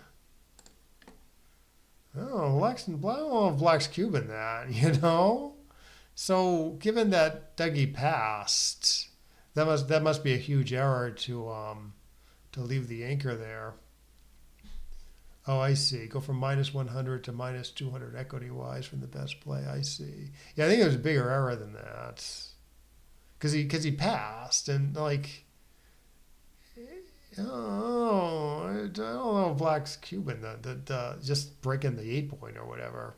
Black's cubing that, So given that Dougie passed, That must be a huge error to leave the anchor there. Oh, I see. Go from minus 100 to minus 200 equity wise from the best play. I see. Yeah, I think it was a bigger error than that because he passed and like oh I don't know if Black's Cuban that just breaking the 8 point or whatever.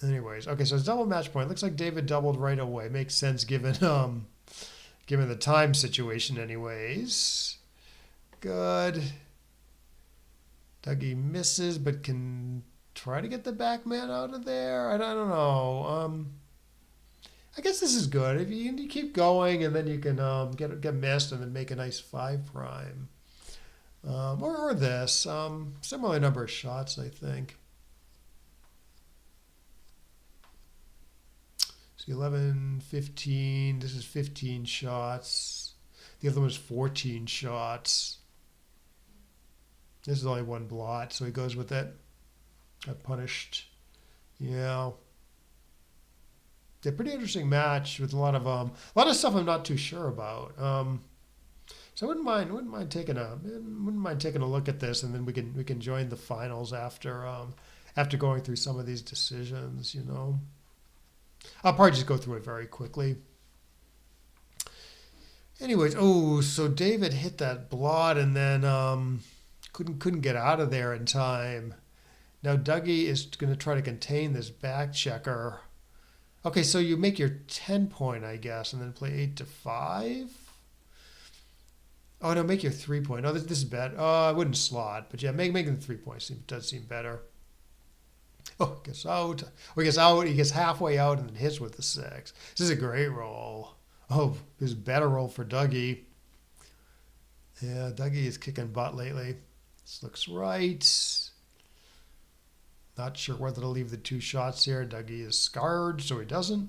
Anyways, okay, so it's double match point. Looks like David doubled right away. Makes sense given the time situation. Anyways, good. Dougie misses, but can try to get the back man out of there. I don't know. I guess this is good. If you keep going and then you can get missed and then make a nice 5 prime. Or this. Similar number of shots, I think. So 11, 15. This is 15 shots. The other one was 14 shots. This is only one blot, so he goes with it. Got punished. Yeah. Yeah, pretty interesting match with a lot of stuff I'm not too sure about. So I wouldn't mind taking a look at this, and then we can join the finals after going through some of these decisions. I'll probably just go through it very quickly. Anyways, so David hit that blot and then couldn't get out of there in time. Now Dougie is going to try to contain this back checker. Okay, so you make your 10 point, I guess, and then play 8 to 5. Oh no, make your 3 point. Oh, this is bad. I wouldn't slot, but yeah, making the 3 points does seem better. Oh, gets out. He gets out. He gets halfway out and then hits with the 6. This is a great roll. Oh, this is a better roll for Dougie. Yeah, Dougie is kicking butt lately. This looks right. Not sure whether to leave the 2 shots here. Dougie is scarred, so he doesn't.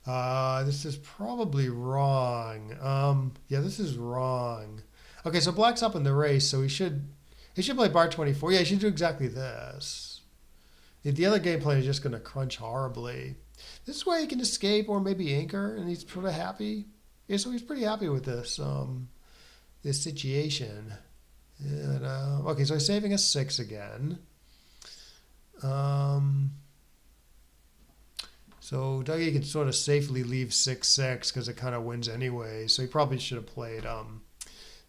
This is probably wrong. Yeah, this is wrong. Okay, so Black's up in the race, so he should play bar 24. Yeah, he should do exactly this. The other game plan is just going to crunch horribly. This way he can escape or maybe anchor, and he's sort of happy. Yeah, so he's pretty happy with this this situation. And, okay, so he's saving a 6 again. So Dougie can sort of safely leave 6-6 because it kind of wins anyway. So he probably should have played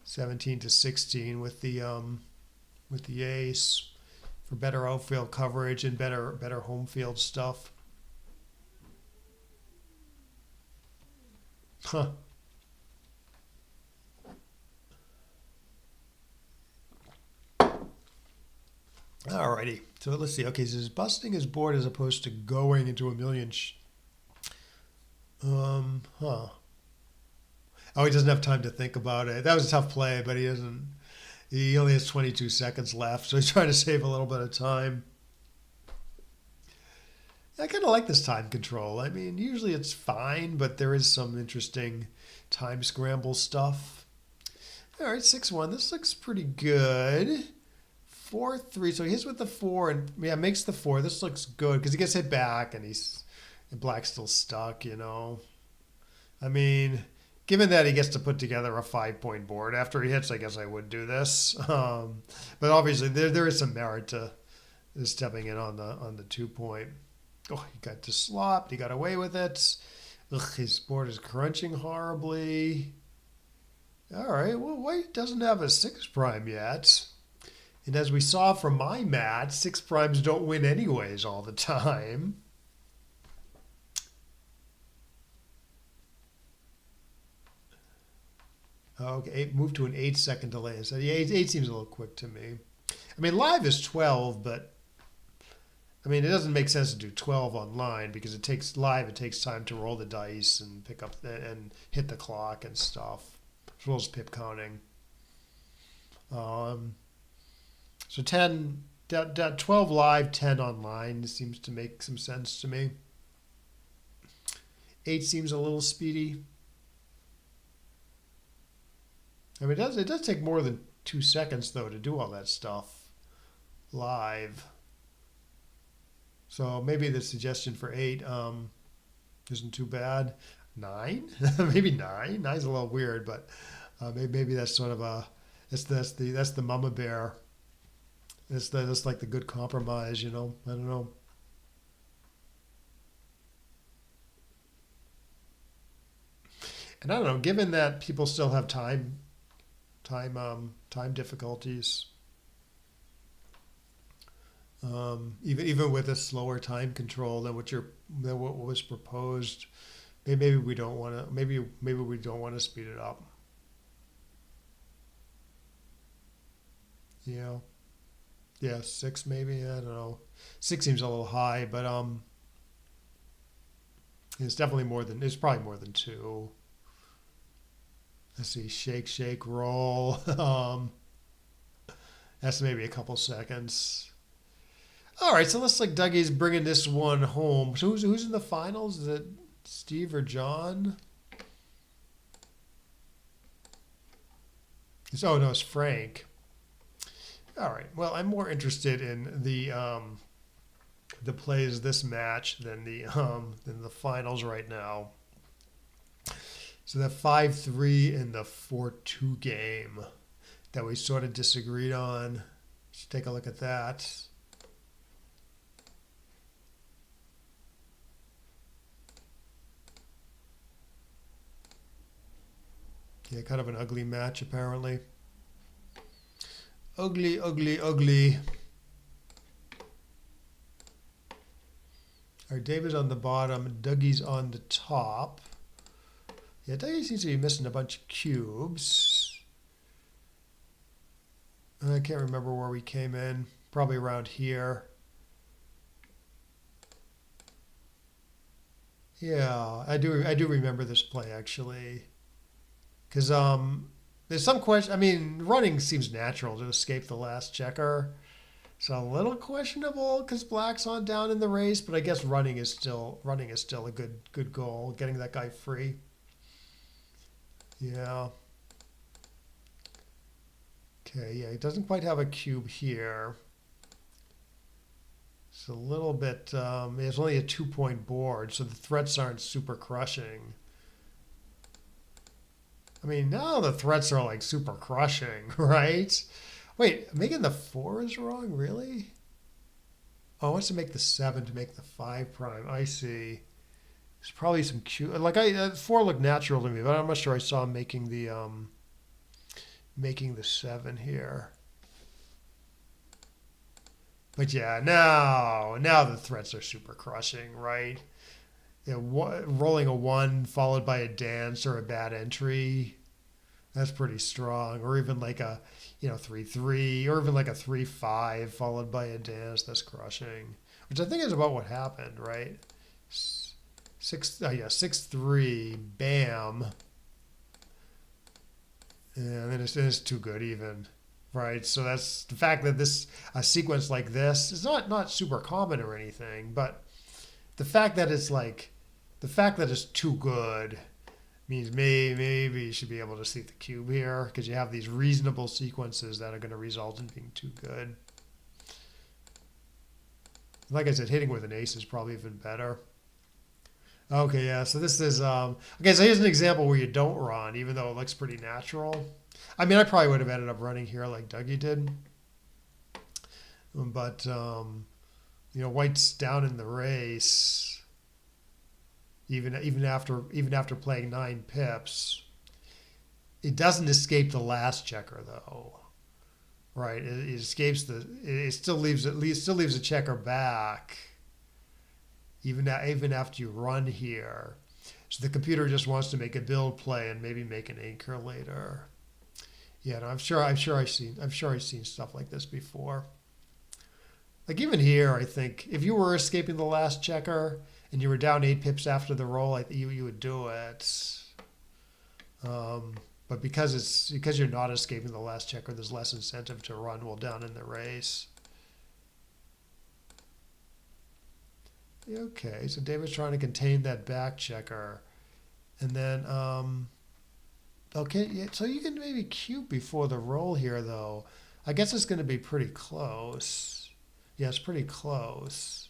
17 to 16 with the ace for better outfield coverage and better home field stuff. Huh. Alrighty, so let's see. Okay, so he's busting his board as opposed to going into a million. Oh, he doesn't have time to think about it. That was a tough play, but he doesn't. He only has 22 seconds left, so he's trying to save a little bit of time. I kind of like this time control. I mean, usually it's fine, but there is some interesting time scramble stuff. All right, 6-1. This looks pretty good. 4-3. So he hits with the 4 and makes the 4. This looks good because he gets hit back and Black's still stuck. I mean, given that he gets to put together a 5-point board after he hits, I guess I would do this. But obviously there is some merit to stepping in on the 2-point. Oh, he got dislopped. He got away with it. Ugh, his board is crunching horribly. All right. Well, White doesn't have a 6 prime yet. And as we saw from my match, 6 primes don't win anyways all the time. Okay, move to an 8-second delay. So the 8 seems a little quick to me. I mean, live is 12, but I mean, it doesn't make sense to do 12 online because it takes time to roll the dice and pick up and hit the clock and stuff, as well as pip counting. So 12 live, 10 online seems to make some sense to me. 8 seems a little speedy. I mean, it does take more than 2 seconds though to do all that stuff live. So maybe the suggestion for 8, Isn't too bad. Nine, maybe nine. Nine's a little weird, but maybe that's sort of a that's the mama bear. That's like the good compromise, you know. I don't know. And I don't know. Given that people still have time difficulties, even with a slower time control than what was proposed, maybe we don't want to. Maybe we don't want to speed it up. You know. Yeah, six maybe. I don't know. Six seems a little high, but it's definitely more than. It's probably more than two. Let's see. Shake, shake, roll. That's maybe a couple seconds. All right, so looks like Dougie's bringing this one home. So who's in the finals? Is it Steve or John? Oh no, it's Frank. All right. Well, I'm more interested in the plays this match than the finals right now. So that 5-3 in the 4-2 game that we sort of disagreed on. Let's take a look at that. Yeah, kind of an ugly match apparently. Ugly, ugly, ugly. All right, David's on the bottom. Dougie's on the top. Yeah, Dougie seems to be missing a bunch of cubes. I can't remember where we came in. Probably around here. Yeah, I do remember this play actually. Because there's some question. I mean, running seems natural to escape the last checker. So a little questionable because Black's on down in the race, but I guess running is still a good goal. Getting that guy free. Yeah. Okay. Yeah, he doesn't quite have a cube here. It's a little bit. It's only a 2-point board, so the threats aren't super crushing. I mean, now the threats are like super crushing, right? Wait, making the four is wrong, really? Oh, I wants to make the seven to make the five prime. I see. There's probably some cute. Like four looked natural to me, but I'm not sure I saw him making the seven here. But yeah, now the threats are super crushing, right? Yeah, rolling a one followed by a dance or a bad entry. That's pretty strong. Or even like a, 3-3, or even like a 3-5 followed by a dance. That's crushing. Which I think is about what happened, right? Yeah, 6-3, bam. And then it's too good even, right? So that's the fact that a sequence like this is not super common or anything, but the fact that it's too good means maybe you should be able to see the cube here because you have these reasonable sequences that are going to result in being too good. Like I said, hitting with an ace is probably even better. Okay, yeah. So this is okay. So here's an example where you don't run, even though it looks pretty natural. I mean, I probably would have ended up running here like Dougie did, but White's down in the race. Even after playing 9 pips, it doesn't escape the last checker though, right? It escapes it still leaves a checker back, even after you run here. So the computer just wants to make a build play and maybe make an anchor later. Yeah, no, I've seen stuff like this before. Like even here, I think if you were escaping the last checker and you were down 8 pips after the roll, I think you would do it. But because you're not escaping the last checker, there's less incentive to run while down in the race. Okay, so David's trying to contain that back checker, and then okay, yeah, so you can maybe cube before the roll here though. I guess it's going to be pretty close. Yeah, it's pretty close.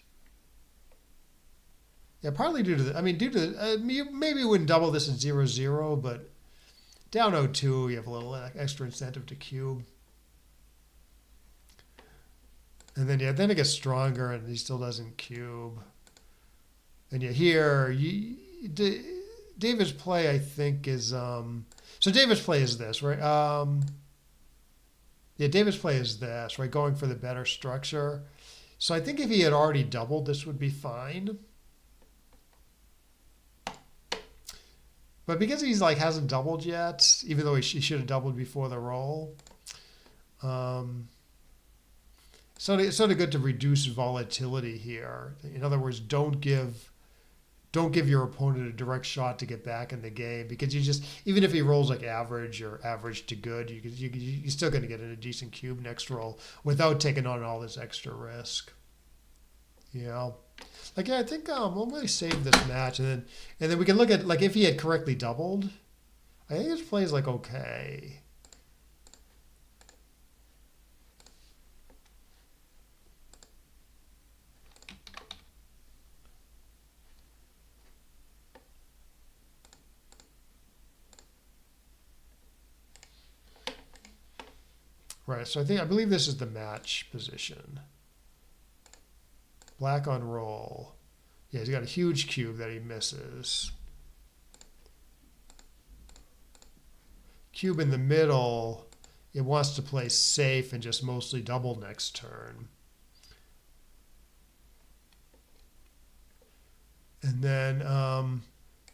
Yeah, partly due to the, I mean, due to, you maybe wouldn't double this at 0-0, but down 0-2, you have a little extra incentive to cube. And then, yeah, then it gets stronger and he still doesn't cube. And yeah, here, David's play, I think, is, so David's play is this, right? Yeah, David's play is this, right? Going for the better structure. So I think if he had already doubled, this would be fine. But because he's like hasn't doubled yet, even though he should have doubled before the roll, it's sort of good to reduce volatility here. In other words, don't give your opponent a direct shot to get back in the game, because you just, even if he rolls like average or average to good, you're still going to get in a decent cube next roll without taking on all this extra risk. Yeah. Like, yeah, I think we'll really save this match, and then we can look at, like, if he had correctly doubled, I think his play is like okay. Right, so I believe this is the match position. Black on roll. Yeah, he's got a huge cube that he misses. Cube in the middle, it wants to play safe and just mostly double next turn. And then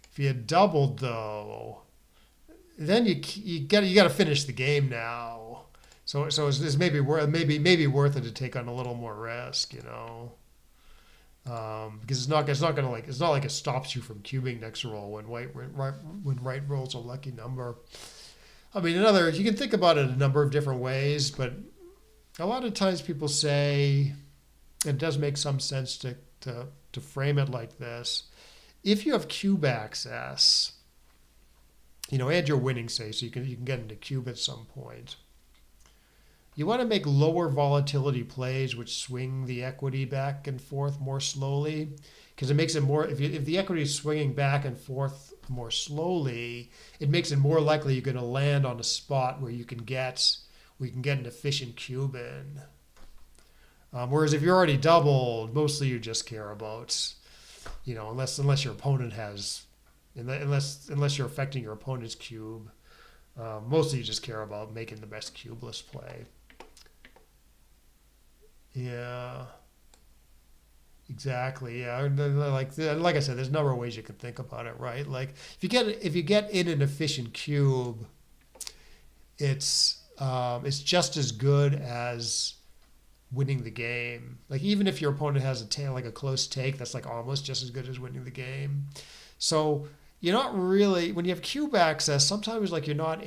if he had doubled though, then you got to finish the game now. So it's maybe worth it to take on a little more risk, you know. Because it's not like it stops you from cubing next roll when white rolls a lucky number. I mean, you can think about it a number of different ways, but a lot of times people say it does make some sense to frame it like this. If you have cube access, you know, and you're winning, say, so you can get into cube at some point. You want to make lower volatility plays which swing the equity back and forth more slowly, because it makes it more, if the equity is swinging back and forth more slowly, it makes it more likely you're going to land on a spot where you can get an efficient cube in. Whereas if you're already doubled, mostly you just care about, you know, unless your opponent has, unless you're affecting your opponent's cube, mostly you just care about making the best cubeless play. Yeah, exactly. Yeah, like I said, there's a number of ways you can think about it, right? Like if you get in an efficient cube, it's just as good as winning the game. Like even if your opponent has a close take, that's like almost just as good as winning the game. So you're not really, when you have cube access, sometimes like you're not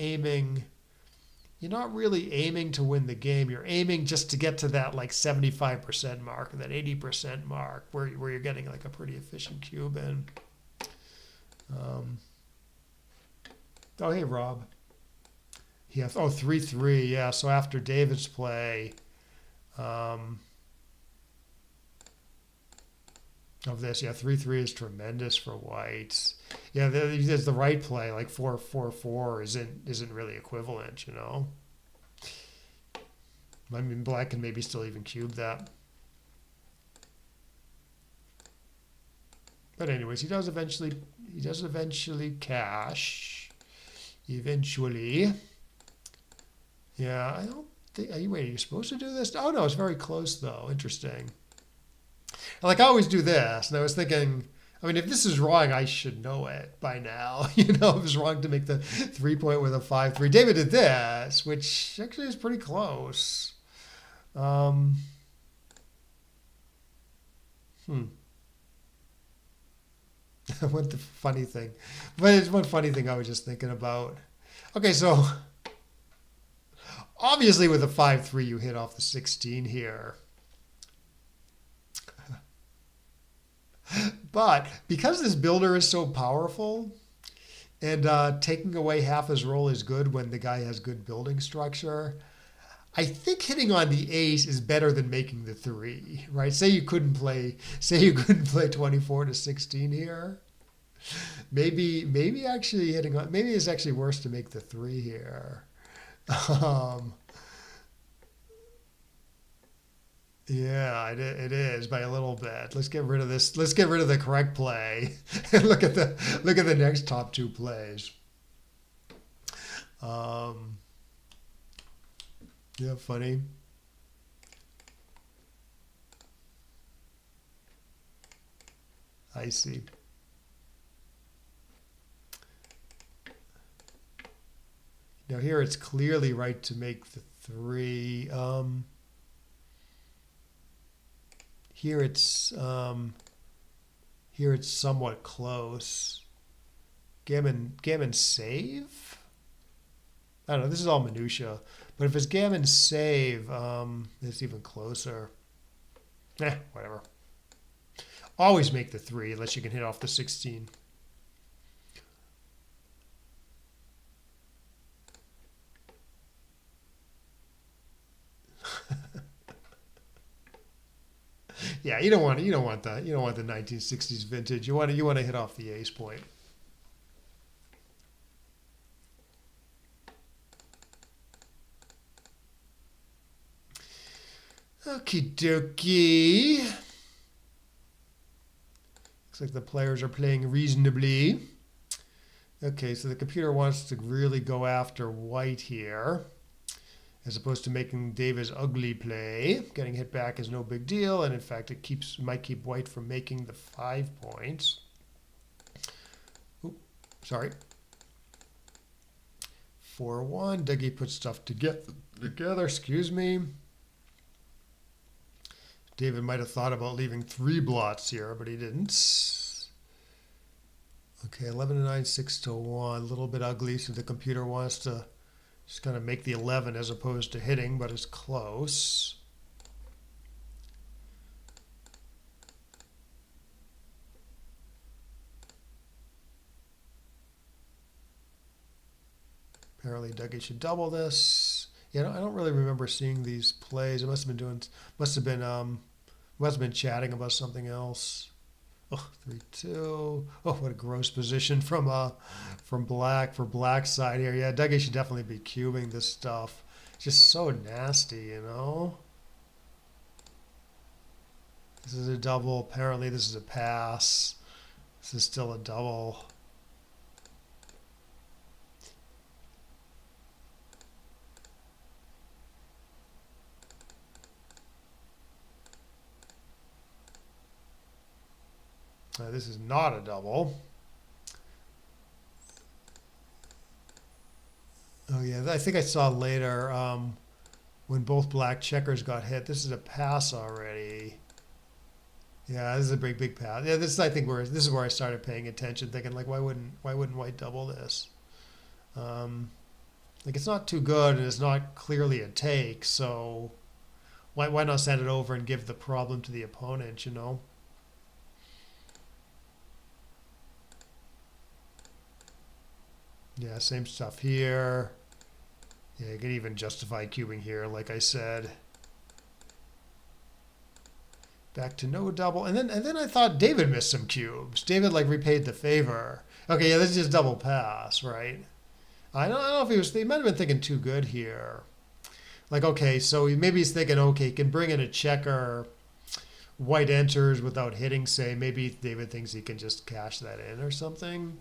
really aiming to win the game. You're aiming just to get to that like 75% mark or that 80% mark where you're getting like a pretty efficient cube in. Oh, hey, Rob. Yeah. Oh, 3-3. Yeah. So after David's play of this, yeah, 3-3 is tremendous for white. Yeah, there's the right play. Like 4-4-4 isn't really equivalent, you know. I mean, black can maybe still even cube that. But anyways, he does eventually cash. Eventually. Yeah, I don't think, are you supposed to do this? Oh no, it's very close though. Interesting. Like I always do this, and I was thinking, I mean, if this is wrong, I should know it by now. You know, if it's wrong to make the 3-point with a 5-3. David did this, which actually is pretty close. What the funny thing? But it's one funny thing I was just thinking about. Okay, so obviously with a 5-3, you hit off the 16 here. But because this builder is so powerful, and taking away half his roll is good when the guy has good building structure, I think hitting on the ace is better than making the three, right? Say you couldn't play 24 to 16 here. Maybe actually hitting on, maybe it's actually worse to make the three here. Um, yeah, it is by a little bit. Let's get rid of this. Let's get rid of the correct play and look at the next top two plays. Um, yeah, funny. I see. Now here it's clearly right to make the three. Here it's here it's somewhat close. Gammon save? I don't know. This is all minutia, but if it's gammon save, it's even closer. Whatever. Always make the three unless you can hit off the 16. Yeah, you don't want the 1960s vintage. You want to hit off the ace point. Okie dokie. Looks like the players are playing reasonably. Okay, so the computer wants to really go after white here, as opposed to making David's ugly play. Getting hit back is no big deal, and in fact, might keep white from making the 5 points. Oop, sorry. 4-1. Dougie puts stuff together. Excuse me. David might have thought about leaving 3 blots here, but he didn't. Okay, 11-9, 6-1. A little bit ugly, so the computer wants to just kind of make the 11 as opposed to hitting, but it's close. Apparently Dougie should double this. Yeah, I don't really remember seeing these plays. It must have been chatting about something else. Oh, 3-2. Oh, what a gross position from black for black side here. Yeah, Dougie should definitely be cubing this stuff. It's just so nasty, you know. This is a double. Apparently, this is a pass. This is still a double. This is not a double. Oh yeah, I think I saw later when both black checkers got hit. This is a pass already. Yeah, this is a big pass. Yeah, this is where I started paying attention, thinking like, why wouldn't white double this? Like it's not too good and it's not clearly a take, so why not send it over and give the problem to the opponent? You know. Yeah, same stuff here. Yeah, you can even justify cubing here, like I said. Back to no double. And then I thought David missed some cubes. David like repaid the favor. Okay, yeah, this is just double pass, right? I don't know if he might have been thinking too good here. Like, okay, so maybe he's thinking, okay, he can bring in a checker, white enters without hitting, say. Maybe David thinks he can just cash that in or something.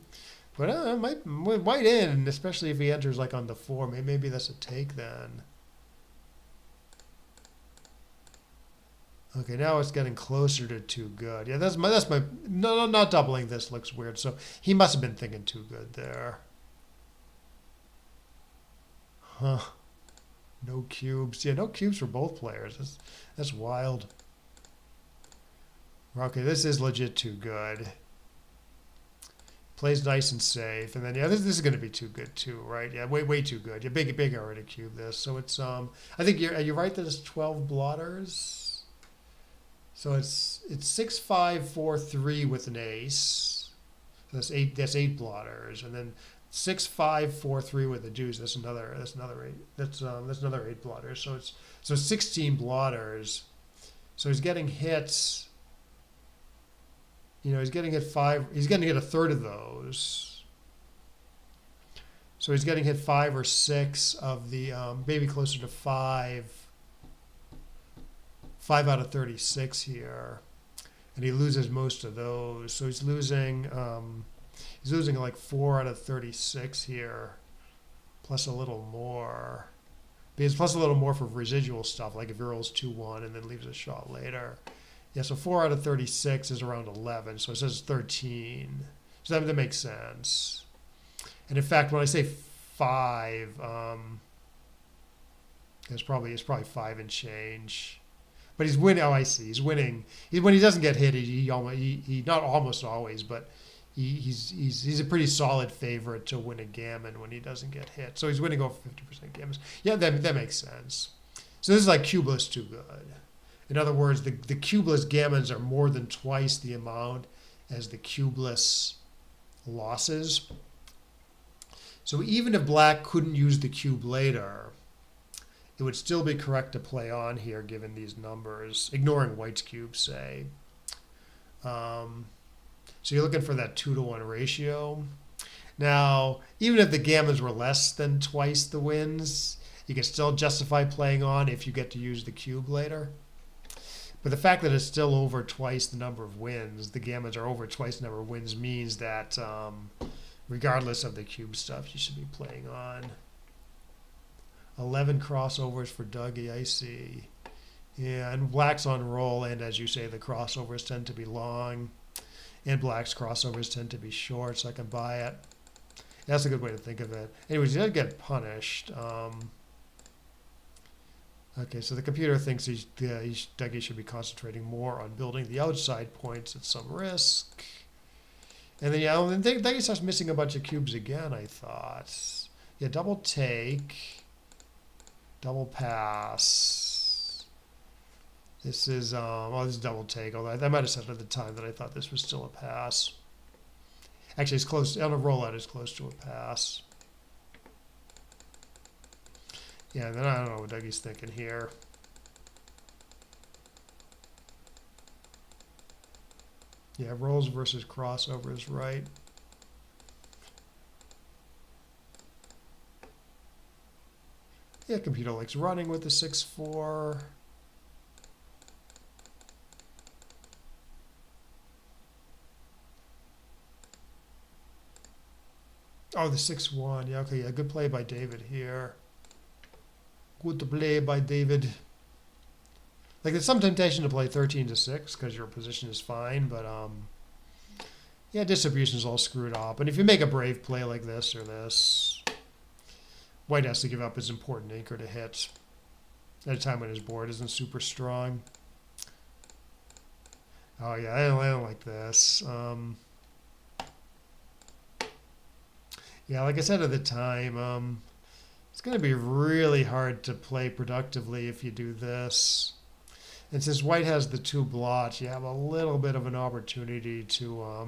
But white in, especially if he enters like on the 4. Maybe that's a take then. Okay, now it's getting closer to too good. Yeah, that's my no, not doubling this looks weird. So he must have been thinking too good there. Huh. No cubes. Yeah, no cubes for both players. That's wild. Okay, this is legit too good. Plays nice and safe, and then yeah, this is going to be too good too, right? Yeah, way too good. Yeah, big already cube this, so it's I think you're right that it's 12 blotters, so it's 6-5-4-3 with an ace. So that's eight blotters, and then 6-5-4-3 with the deuce. That's another eight. That's another 8 blotters. So 16 blotters. So he's getting hits. He's getting hit 5. He's going to get a third of those. So he's getting hit 5 or 6 of the maybe closer to 5. 5 out of 36 here, and he loses most of those. So he's losing like 4 out of 36 here, plus a little more. Because plus a little more for residual stuff, like if he rolls 2-1 and then leaves a shot later. Yeah, so 4 out of 36 is around 11, so it says 13. So that makes sense. And in fact, when I say 5, it's probably 5 and change. But he's winning. Oh, I see. He's winning. When he doesn't get hit, he not almost always, but he's a pretty solid favorite to win a gammon when he doesn't get hit. So he's winning over 50% gammons. Yeah, that makes sense. So this is like cubeless too good. In other words, the cubeless gammons are more than twice the amount as the cubeless losses. So even if black couldn't use the cube later, it would still be correct to play on here given these numbers, ignoring white's cube, say. So you're looking for that 2-to-1 ratio. Now, even if the gammons were less than twice the wins, you can still justify playing on if you get to use the cube later. But the fact that it's still over twice the number of wins, the gammons are over twice the number of wins, means that regardless of the cube stuff, you should be playing on. 11 crossovers for Dougie, I see. Yeah, and black's on roll, and as you say, the crossovers tend to be long, and black's crossovers tend to be short, so I can buy it. That's a good way to think of it. Anyways, he doesn't get punished. Okay, so the computer thinks Dougie should be concentrating more on building the outside points at some risk. And then, Dougie starts missing a bunch of cubes again, I thought. Yeah, double take. Double pass. This is this is double take. Although I might have said at the time that I thought this was still a pass. Actually, it's close on a rollout. It's close to a pass. Yeah, then I don't know what Dougie's thinking here. Yeah, rolls versus crossovers, right? Yeah, computer likes running with the 6-4. Oh, the 6-1. Yeah, okay, yeah, good play by David here. Good play by David. Like, there's some temptation to play 13-6 because your position is fine, but yeah, distribution's all screwed up. And if you make a brave play like this or this, white has to give up his important anchor to hit at a time when his board isn't super strong. Oh yeah, I don't like this. Yeah, like I said at the time, it's going to be really hard to play productively if you do this. And since white has the 2 blots, you have a little bit of an opportunity to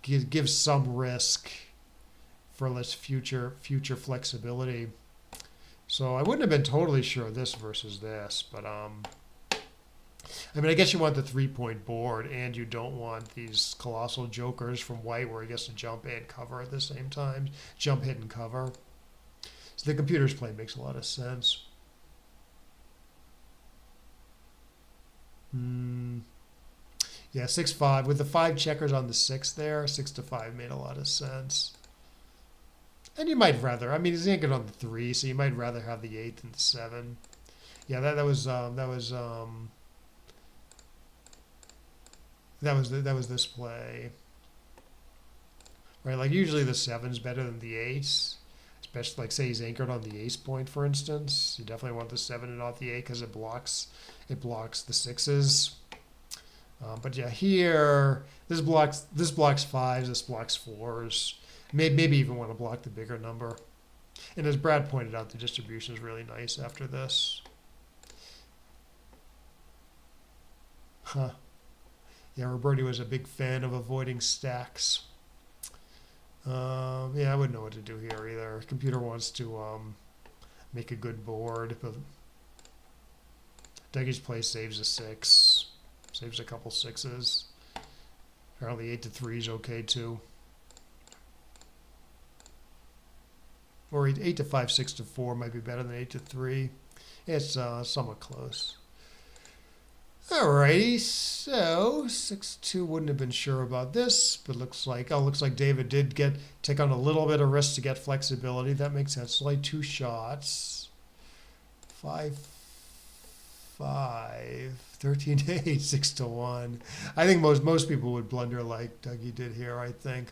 give some risk for less future flexibility. So I wouldn't have been totally sure of this versus this, but I mean, I guess you want the 3-point board, and you don't want these colossal jokers from white where he gets to jump and cover at the same time. Jump, hit, and cover. So the computer's play makes a lot of sense. Yeah, 6-5 with the 5 checkers on the 6 there. 6-5 made a lot of sense. And you might rather, I mean, he's anchored on the 3, so you might rather have the 8 than the 7. Yeah, that was this play, right? Like usually the 7's better than the 8, especially like say he's anchored on the ace point, for instance. You definitely want the 7 and not the 8 because it blocks the 6s. But yeah, here this blocks 5s, this blocks 4s. Maybe even want to block the bigger number. And as Brad pointed out, the distribution is really nice after this. Huh. Yeah, Roberti was a big fan of avoiding stacks. Yeah, I wouldn't know what to do here either. Computer wants to make a good board, but Dougie's play saves a 6, saves a couple 6s. Apparently 8 to 3 is okay too. Or 8 to 5, 6 to 4 might be better than 8 to 3. It's somewhat close. Alrighty, so 6-2 wouldn't have been sure about this, but looks like David did take on a little bit of risk to get flexibility. That makes sense. It's only 2 shots. 5-5, 13-8, 6 to 1. I think most people would blunder like Dougie did here, I think.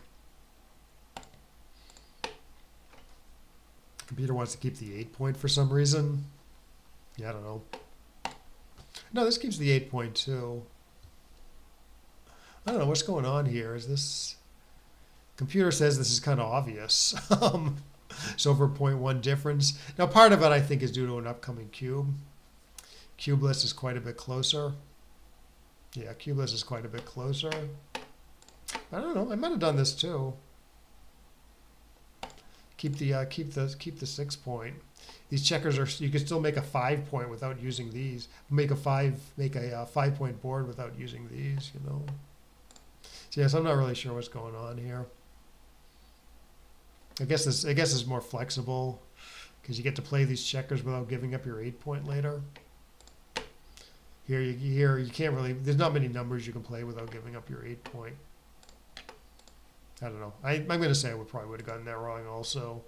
Computer wants to keep the 8 point for some reason. Yeah, I don't know. No, this keeps the 8 point too. I don't know what's going on here. Is this computer says this is kind of obvious. It's over 0.1 difference. Now, part of it I think is due to an upcoming cube. Cubeless is quite a bit closer. Yeah, cubeless is quite a bit closer. I don't know. I might have done this too. Keep the 6 point. These checkers are, you can still make a 5 point without using these. Make a 5 point board without using these, you know. So yes, I'm not really sure what's going on here. I guess it's more flexible because you get to play these checkers without giving up your 8 point later. Here you can't really, there's not many numbers you can play without giving up your 8 point. I don't know. I'm going to say I probably would have gotten that wrong also.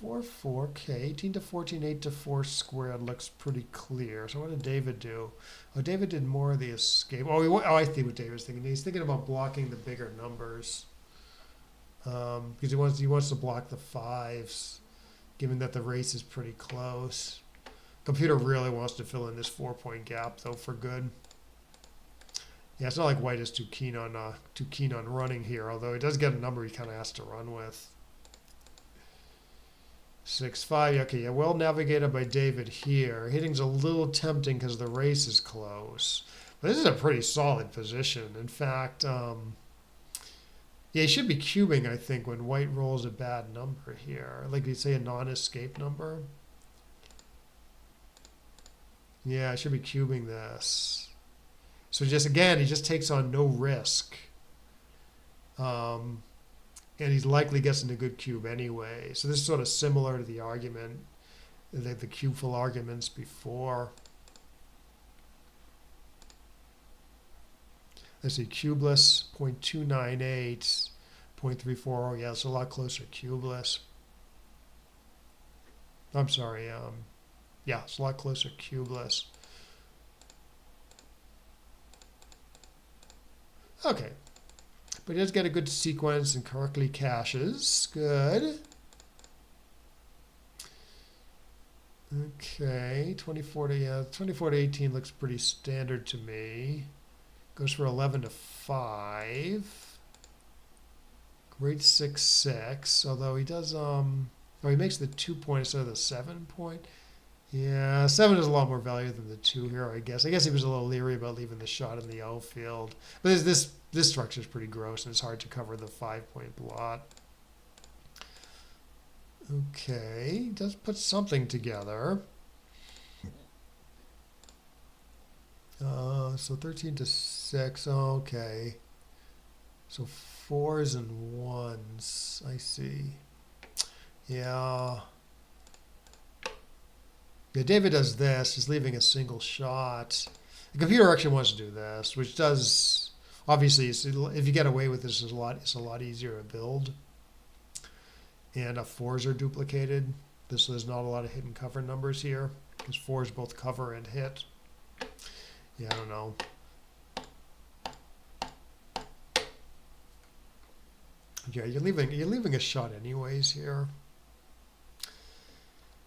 4-4, okay. 18 to 14, 8 to 4 squared looks pretty clear. So what did David do? Oh, David did more of the escape. I think what David's thinking. He's thinking about blocking the bigger numbers. Because he wants to block the 5s, given that the race is pretty close. Computer really wants to fill in this 4 point gap though for good. Yeah, it's not like White is too keen on running here, although he does get a number he kind of has to run with. 6-5. Okay, yeah, well navigated by David here. Hitting's a little tempting because the race is close, but this is a pretty solid position. In fact, yeah, he should be cubing, I think, when White rolls a bad number here, like you say a non-escape number. Yeah, I should be cubing this. So he just takes on no risk. And he likely gets into good cube anyway. So this is sort of similar to the argument, the cubeful arguments before. Let's see, cubeless, 0.298, 0.34. Oh, yeah, it's a lot closer cubeless. I'm sorry. Yeah, it's a lot closer cubeless. Okay, but he does get a good sequence and correctly caches. Good. Okay, 24 to 18 looks pretty standard to me. Goes for 11 to 5. Great 6-6. Although he does he makes the 2 point instead of the 7 point. Yeah, 7 is a lot more value than the 2 here, I guess. I guess he was a little leery about leaving the shot in the outfield. But this structure is pretty gross, and it's hard to cover the 5 point blot. Okay, does put something together. So 13 to 6. Okay. So 4s and 1s. I see. Yeah. Yeah, David does this. He's leaving a single shot. The computer actually wants to do this, which does obviously, if you get away with this, it's a lot easier to build. And 4s are duplicated. So there's not a lot of hit and cover numbers here because 4s both cover and hit. Yeah, I don't know. Yeah, you're leaving a shot anyways here.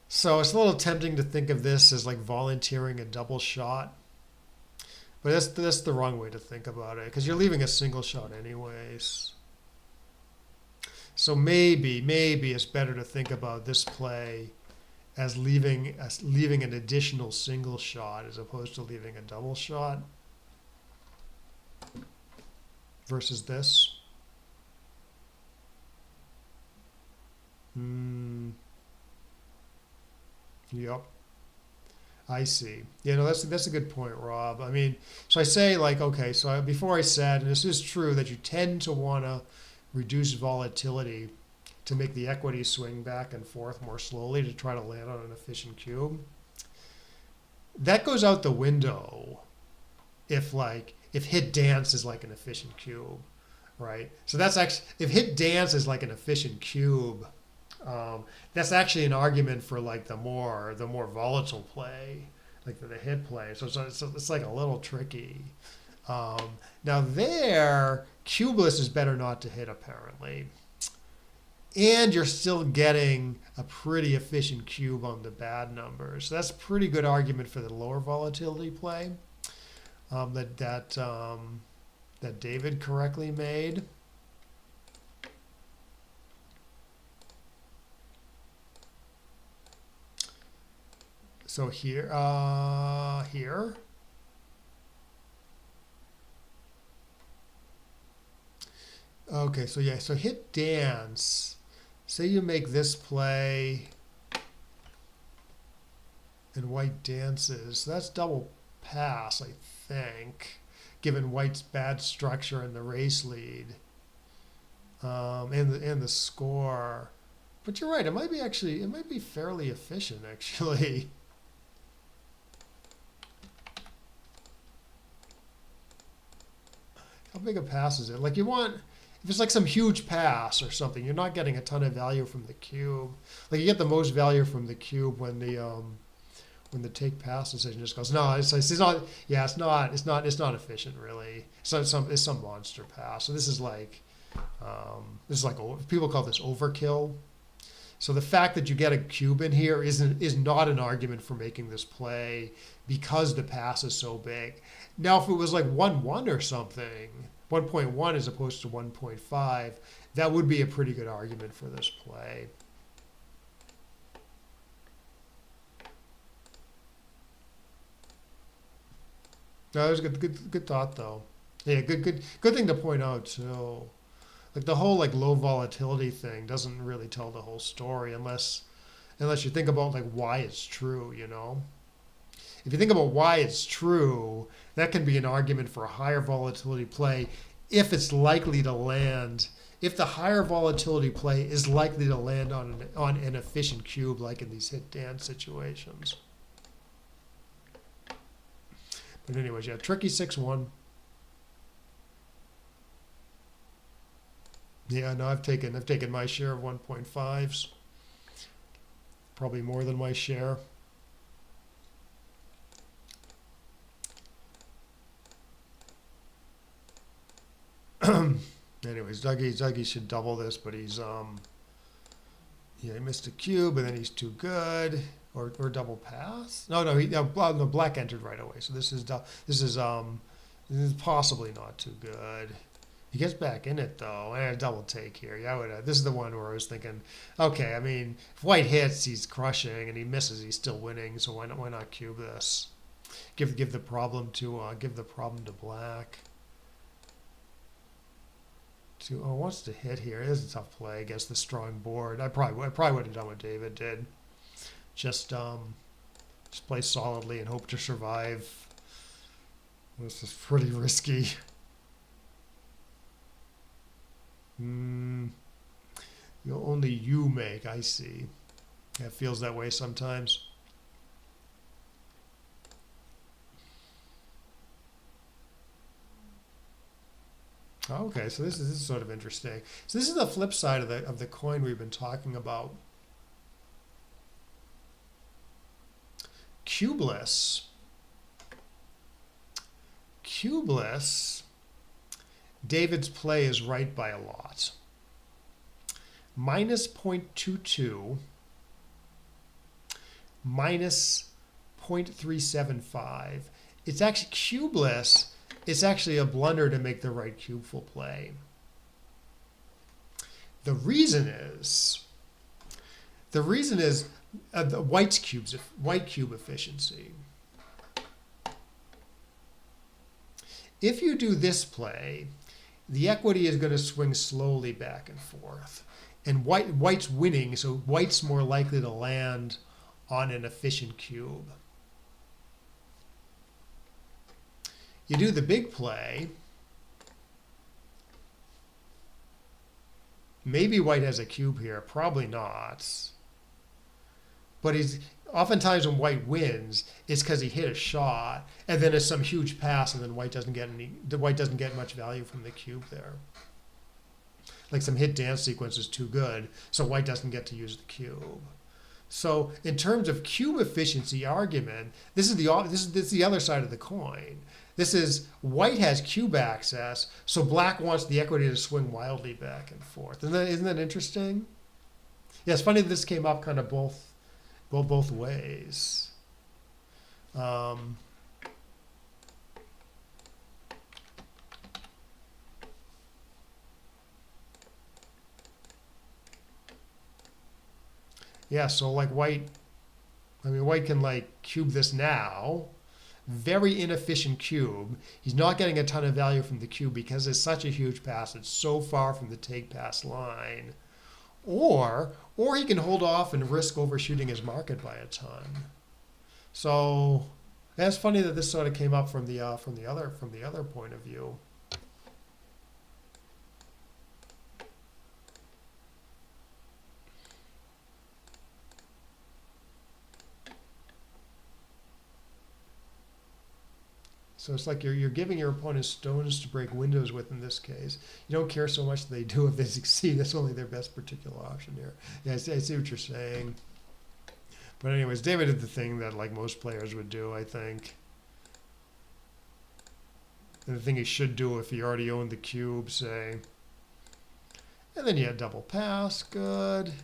So it's a little tempting to think of this as like volunteering a double shot. But that's the wrong way to think about it because you're leaving a single shot anyways. So maybe it's better to think about this play as leaving an additional single shot as opposed to leaving a double shot versus this. Hmm. Yep. I see. Yeah, no, that's a good point, Rob. I mean, so I say like, okay, so before I said, and this is true, that you tend to want to reduce volatility to make the equity swing back and forth more slowly to try to land on an efficient cube. That goes out the window if hit dance is like an efficient cube, right? So that's actually if hit dance is like an efficient cube, that's actually an argument for like the more volatile play, like the hit play. So it's like a little tricky. Now there, cubeless is better not to hit apparently, and you're still getting a pretty efficient cube on the bad numbers. So that's a pretty good argument for the lower volatility play that David correctly made. So here. Okay, so yeah, so hit dance. Say you make this play and white dances. So that's double pass, I think, given white's bad structure and the race lead, and the score. But you're right. It might be fairly efficient actually. How big a pass is it? Like if it's like some huge pass or something, you're not getting a ton of value from the cube. Like you get the most value from the cube when the take pass decision just goes, no, it's not. Yeah, it's not efficient really. So it's some monster pass. So this is like people call this overkill. So the fact that you get a cube in here is not an argument for making this play because the pass is so big. Now, if it was like 1-1 or something, 1.1 as opposed to 1.5, that would be a pretty good argument for this play. No, that was a good thought though. Yeah, good thing to point out too. Like the whole like low volatility thing doesn't really tell the whole story unless you think about like why it's true, you know? If you think about why it's true, that can be an argument for a higher volatility play if it's likely to land, if the higher volatility play is likely to land on an efficient cube like in these hit dance situations. But anyways, yeah, tricky 6-1. Yeah, no, I've taken my share of 1.5s. Probably more than my share. Anyways, Dougie should double this, but he's he missed a cube and then he's too good. Or double pass? No, black entered right away. So this is possibly not too good. He gets back in it though. Double take here. Yeah, this is the one where I was thinking, okay, I mean, if white hits, he's crushing, and he misses, he's still winning. So why not cube this? Give the problem to black. Wants to hit here. This is a tough play against the strong board. I probably would have done what David did. Just play solidly and hope to survive. This is pretty risky. Only you make, I see. Yeah, it feels that way sometimes. Okay, so this is sort of interesting. So this is the flip side of the coin we've been talking about. Cubeless, David's play is right by a lot. Minus 0.22, minus 0.375. It's actually cubeless. It's actually a blunder to make the right cubeful play. The reason is the white cube efficiency. If you do this play, the equity is going to swing slowly back and forth. And white's winning, so white's more likely to land on an efficient cube. You do the big play. Maybe white has a cube here. Probably not. But he's oftentimes when white wins, it's because he hit a shot, and then it's some huge pass, and then white doesn't get much value from the cube there. Like some hit dance sequence is too good, so white doesn't get to use the cube. So in terms of cube efficiency argument, this is the other side of the coin. This is white has cube access, so black wants the equity to swing wildly back and forth. Isn't that interesting? Yeah, it's funny that this came up kind of both ways. Yeah, so like white can like cube this now. Very inefficient cube. He's not getting a ton of value from the cube because it's such a huge pass. It's so far from the take pass line. Or he can hold off and risk overshooting his market by a ton. So that's funny that this sort of came up from the other point of view. So it's like you're giving your opponent stones to break windows with in this case. You don't care so much that they do if they succeed. That's only their best particular option here. Yeah, I see what you're saying. But anyways, David did the thing that like most players would do, I think. And the thing he should do if he already owned the cube, say. And then you had double pass. Good.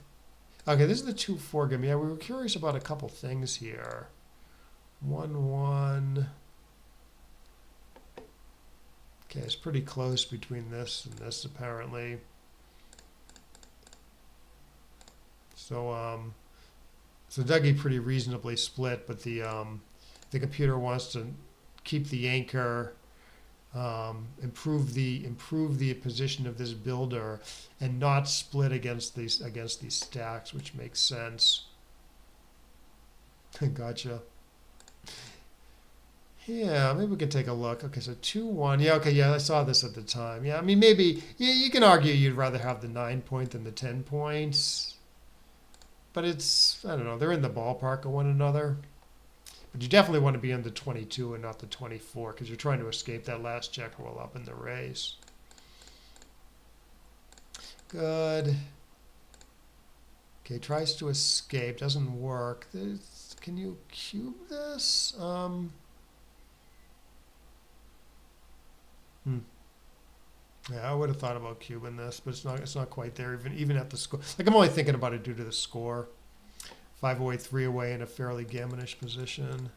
Okay, this is the 2-4 game. Yeah, we were curious about a couple things here. 1-1. Okay, it's pretty close between this and this, apparently. So, so Dougie pretty reasonably split, but the computer wants to keep the anchor, improve the position of this builder, and not split against these stacks, which makes sense. Gotcha. Yeah, maybe we can take a look. Okay, so 2-1. Yeah, okay, yeah, I saw this at the time. Yeah, I mean, maybe you can argue you'd rather have the 9 point than the 10 points. But it's, I don't know, they're in the ballpark of one another. But you definitely want to be on the 22 and not the 24 because you're trying to escape that last check roll up in the race. Good. Okay, tries to escape. Doesn't work. Can you cube this? Yeah, I would have thought about cubing this, but it's not quite there even at the score. Like I'm only thinking about it due to the score. 5 away, 3 away in a fairly gammonish position.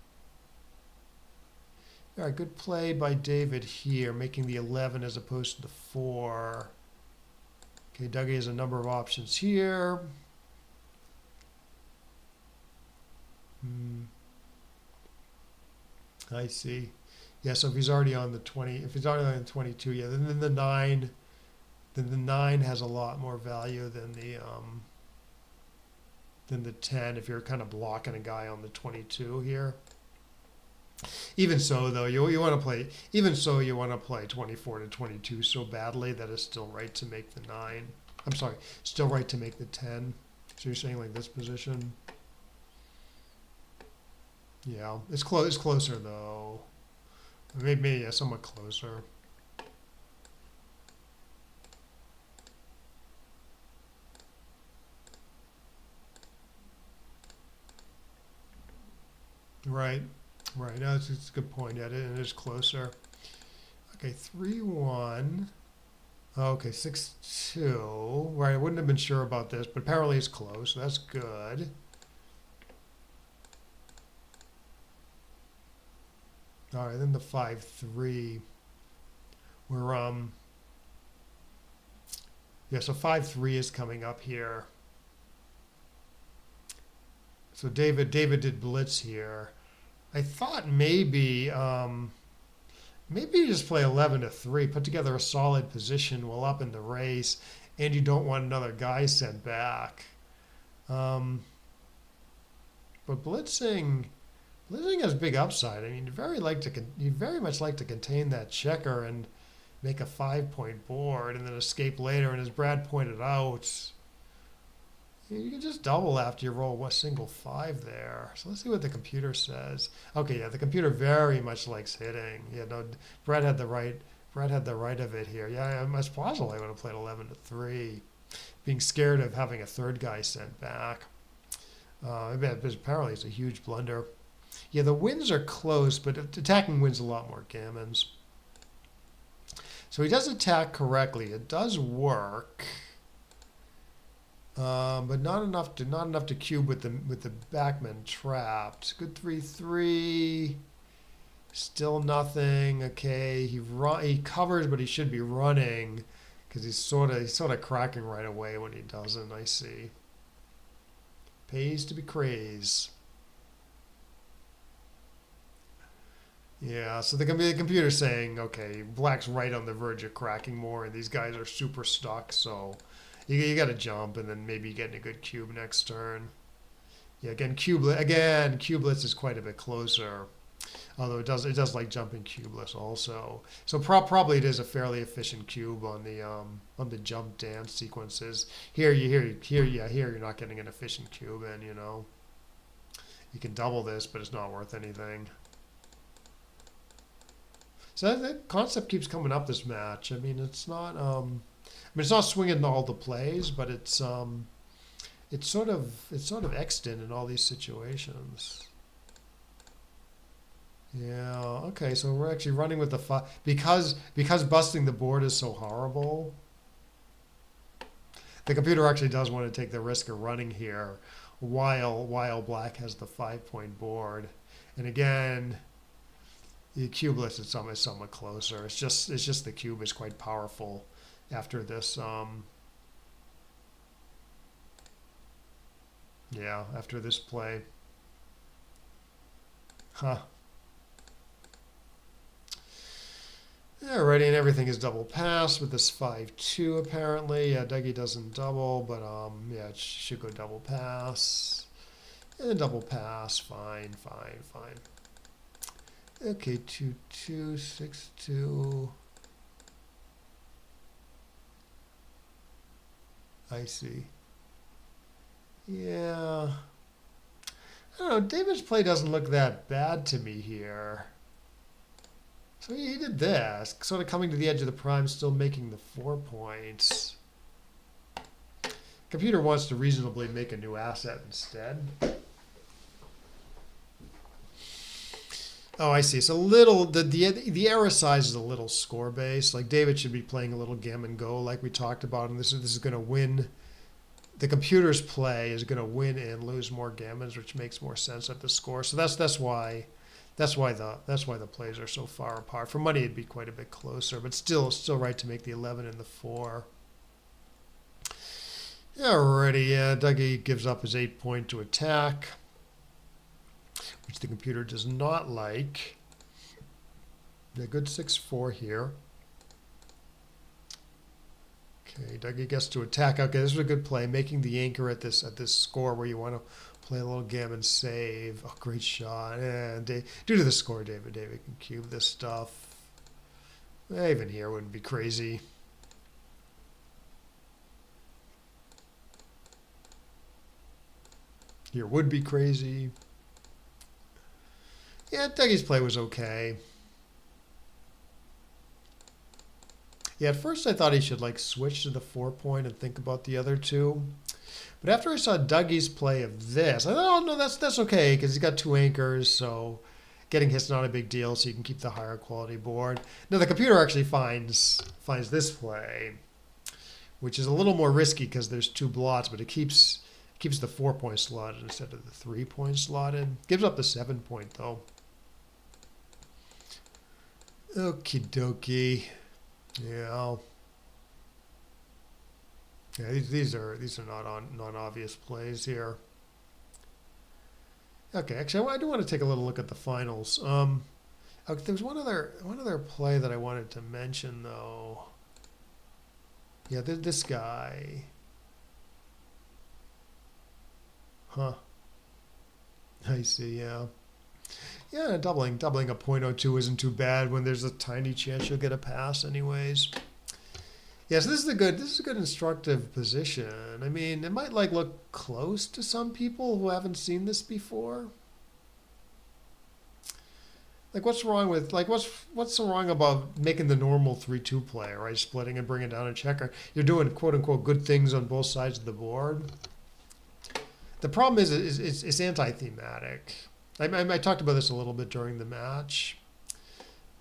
All right, good play by David here, making the 11 as opposed to the 4. Okay, Dougie has a number of options here. I see. Yeah, so if he's already on the 20, if he's already on the 22, yeah, then the 9 has a lot more value than the 10 if you're kind of blocking a guy on the 22 here. Even so, though, you want to play. Even so, you want to play 24 to 22 so badly that it's still right to make the 9. I'm sorry, still right to make the 10. So you're saying like this position? Yeah, it's close. It's closer though. Maybe yeah, somewhat closer. Right. Right. No, it's a good point. Yeah, it is closer. Okay, 3-1. Okay, 6-2. Right, I wouldn't have been sure about this, but apparently it's close. So that's good. All right, then the 5-3. We're yeah, so 5-3 is coming up here. So David did blitz here. I thought maybe maybe you just play 11 to 3, put together a solid position while up in the race, and you don't want another guy sent back. Um, but blitzing has big upside. I mean, you very much like to contain that checker and make a 5-point board and then escape later. And as Brad pointed out, you can just double after you roll a single 5 there. So let's see what the computer says. Okay, yeah, the computer very much likes hitting. Yeah, no, Brad had the right. Brad had the right of it here. Yeah, it's possible I would have played 11-3, being scared of having a third guy sent back. Apparently it's a huge blunder. Yeah, the wins are close, but attacking wins a lot more gammons. So he does attack correctly. It does work. But not enough to cube with the backman trapped. Good 3-3. Still nothing. Okay, he covers, but he should be running because he's sort of cracking right away when he doesn't. I see. Pays to be crazed. Yeah, so the computer's saying, okay, black's right on the verge of cracking more, and these guys are super stuck, so you got to jump, and then maybe getting a good cube next turn. Yeah, cubeless is quite a bit closer, although it does like jumping cubeless also. So probably it is a fairly efficient cube on the jump dance sequences. Here you're not getting an efficient cube, and you can double this, but it's not worth anything. So that concept keeps coming up this match. I mean, it's not. It's not swinging all the plays, but it's sort of extant in all these situations. Yeah. Okay. So we're actually running with the 5 because busting the board is so horrible. The computer actually does want to take the risk of running here, while black has the 5-point board, and again. The cubeless is somewhat closer. It's just the cube is quite powerful after this. After this play. Huh. Alrighty, and everything is double pass with this 5-2 apparently. Yeah, Dougie doesn't double, but it should go double pass. And double pass. Fine. Okay, 2-2, 6-2. I see. Yeah. I don't know. David's play doesn't look that bad to me here. So he did this, sort of coming to the edge of the prime, still making the 4 points. Computer wants to reasonably make a new asset instead. Oh, I see. So the error size is a little score based. Like David should be playing a little gammon go, like we talked about, and this is going to win. The computer's play is going to win and lose more gammons, which makes more sense at the score. So that's why the plays are so far apart. For money, it'd be quite a bit closer, but still right to make the 11 and the 4. Alrighty, Dougie gives up his 8-point to attack, which the computer does not like. A good 6-4 here. Okay, Dougie gets to attack. Okay, this is a good play, making the anchor at this score where you want to play a little gammon save. Oh, great shot. And due to the score, David can cube this stuff. Even here wouldn't be crazy. Here would be crazy. Yeah, Dougie's play was okay. Yeah, at first I thought he should switch to the 4-point and think about the other two. But after I saw Dougie's play of this, I thought, oh no, that's okay, because he's got 2 anchors, so getting hit's not a big deal, so you can keep the higher quality board. Now the computer actually finds this play, which is a little more risky because there's 2 blots, but it keeps the 4-point slotted instead of the 3-point slotted. Gives up the 7-point though. Okie dokie. Yeah. Yeah, these are not obvious plays here. Okay, actually, I do want to take a little look at the finals. Okay, there was one other play that I wanted to mention though. Yeah, this guy. Huh. I see. Yeah. Yeah, doubling a point oh 0.02 isn't too bad when there's a tiny chance you'll get a pass anyways. Yes, this is a good instructive position. I mean, it might like look close to some people who haven't seen this before. Like what's so wrong about making the normal 3-2 play, right? Splitting and bringing down a checker. You're doing quote unquote good things on both sides of the board. The problem is it's anti-thematic. I talked about this a little bit during the match.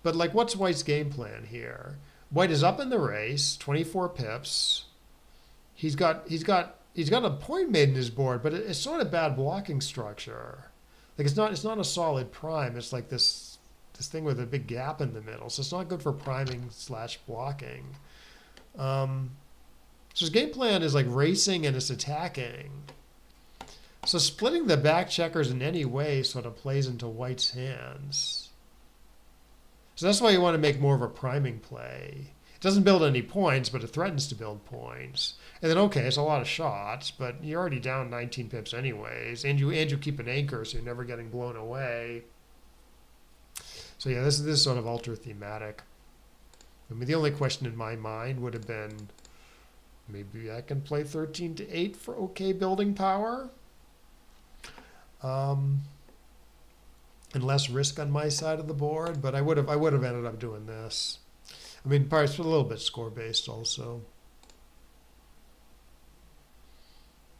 But like what's White's game plan here? White is up in the race, 24 pips. He's got a point made in his board, but it's sort of bad blocking structure. Like it's not a solid prime. It's like this thing with a big gap in the middle. So it's not good for priming / blocking. So his game plan is like racing and it's attacking. So splitting the back checkers in any way sort of plays into White's hands. So that's why you want to make more of a priming play. It doesn't build any points, but it threatens to build points. And then, okay, it's a lot of shots, but you're already down 19 pips anyways, and you keep an anchor, so you're never getting blown away. So yeah, this is sort of ultra thematic. I mean, the only question in my mind would have been, maybe I can play 13 to 8 for okay building power. And less risk on my side of the board, but I would have ended up doing this. I mean, probably a little bit score based also.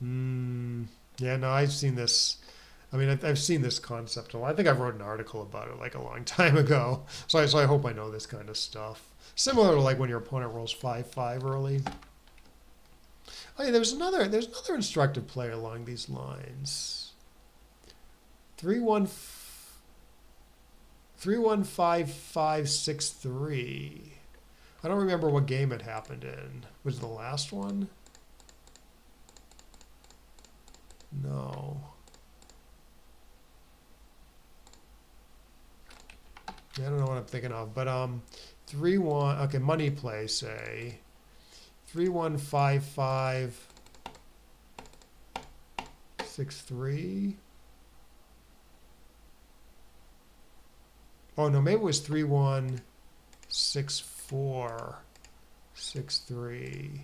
Yeah, no, I've seen this. I mean, I've seen this concept a lot. I think I wrote an article about it like a long time ago. So I hope I know this kind of stuff. Similar to like when your opponent rolls 5-5 early. Oh yeah, there's another instructive play along these lines. 3-1-5-5-6-3. I don't remember what game it happened in. Was it the last one? No. I don't know what I'm thinking of, but 3-1. Okay, money play. Say 3-1-5-5-6-3. Oh no, maybe it was 3-1-6-4-6-3.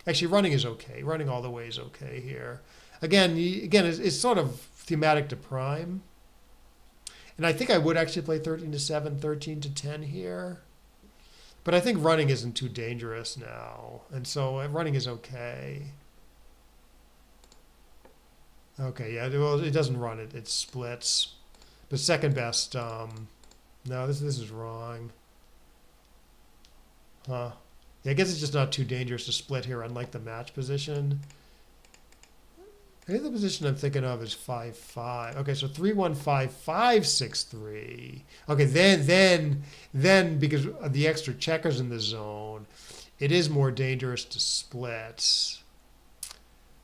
Actually, running is okay. Running all the way is okay here. Again, it's sort of thematic to prime. And I think I would actually play 13 to 7, 13 to 10 here. But I think running isn't too dangerous now. And so running is okay. Okay, yeah, well, it doesn't run it. It splits. But second best, no, this is wrong. Huh. Yeah, I guess it's just not too dangerous to split here, unlike the match position. I think the position I'm thinking of is 5-5. Okay, so 3-1-5-5-6-3. Okay, then because of the extra checkers in the zone, it is more dangerous to split.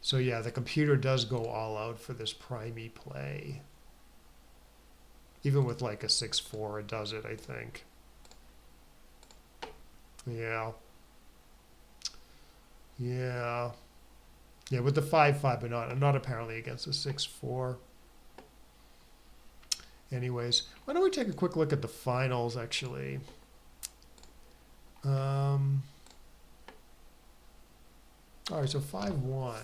So yeah, the computer does go all out for this primey play. Even with like a 6-4, it does it, I think. Yeah. Yeah. Yeah, with the 5-5, but not apparently against the 6-4. Anyways, why don't we take a quick look at the finals, actually. All right, so 5-1.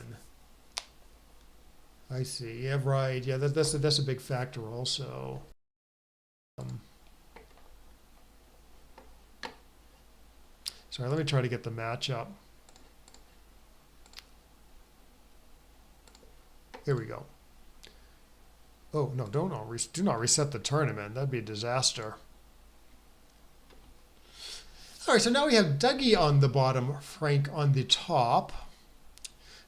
I see. Yeah, right. Yeah, that's a big factor also. Sorry, let me try to get the matchup. Here we go. Oh, no, do not reset the tournament. That'd be a disaster. All right, so now we have Dougie on the bottom, Frank on the top.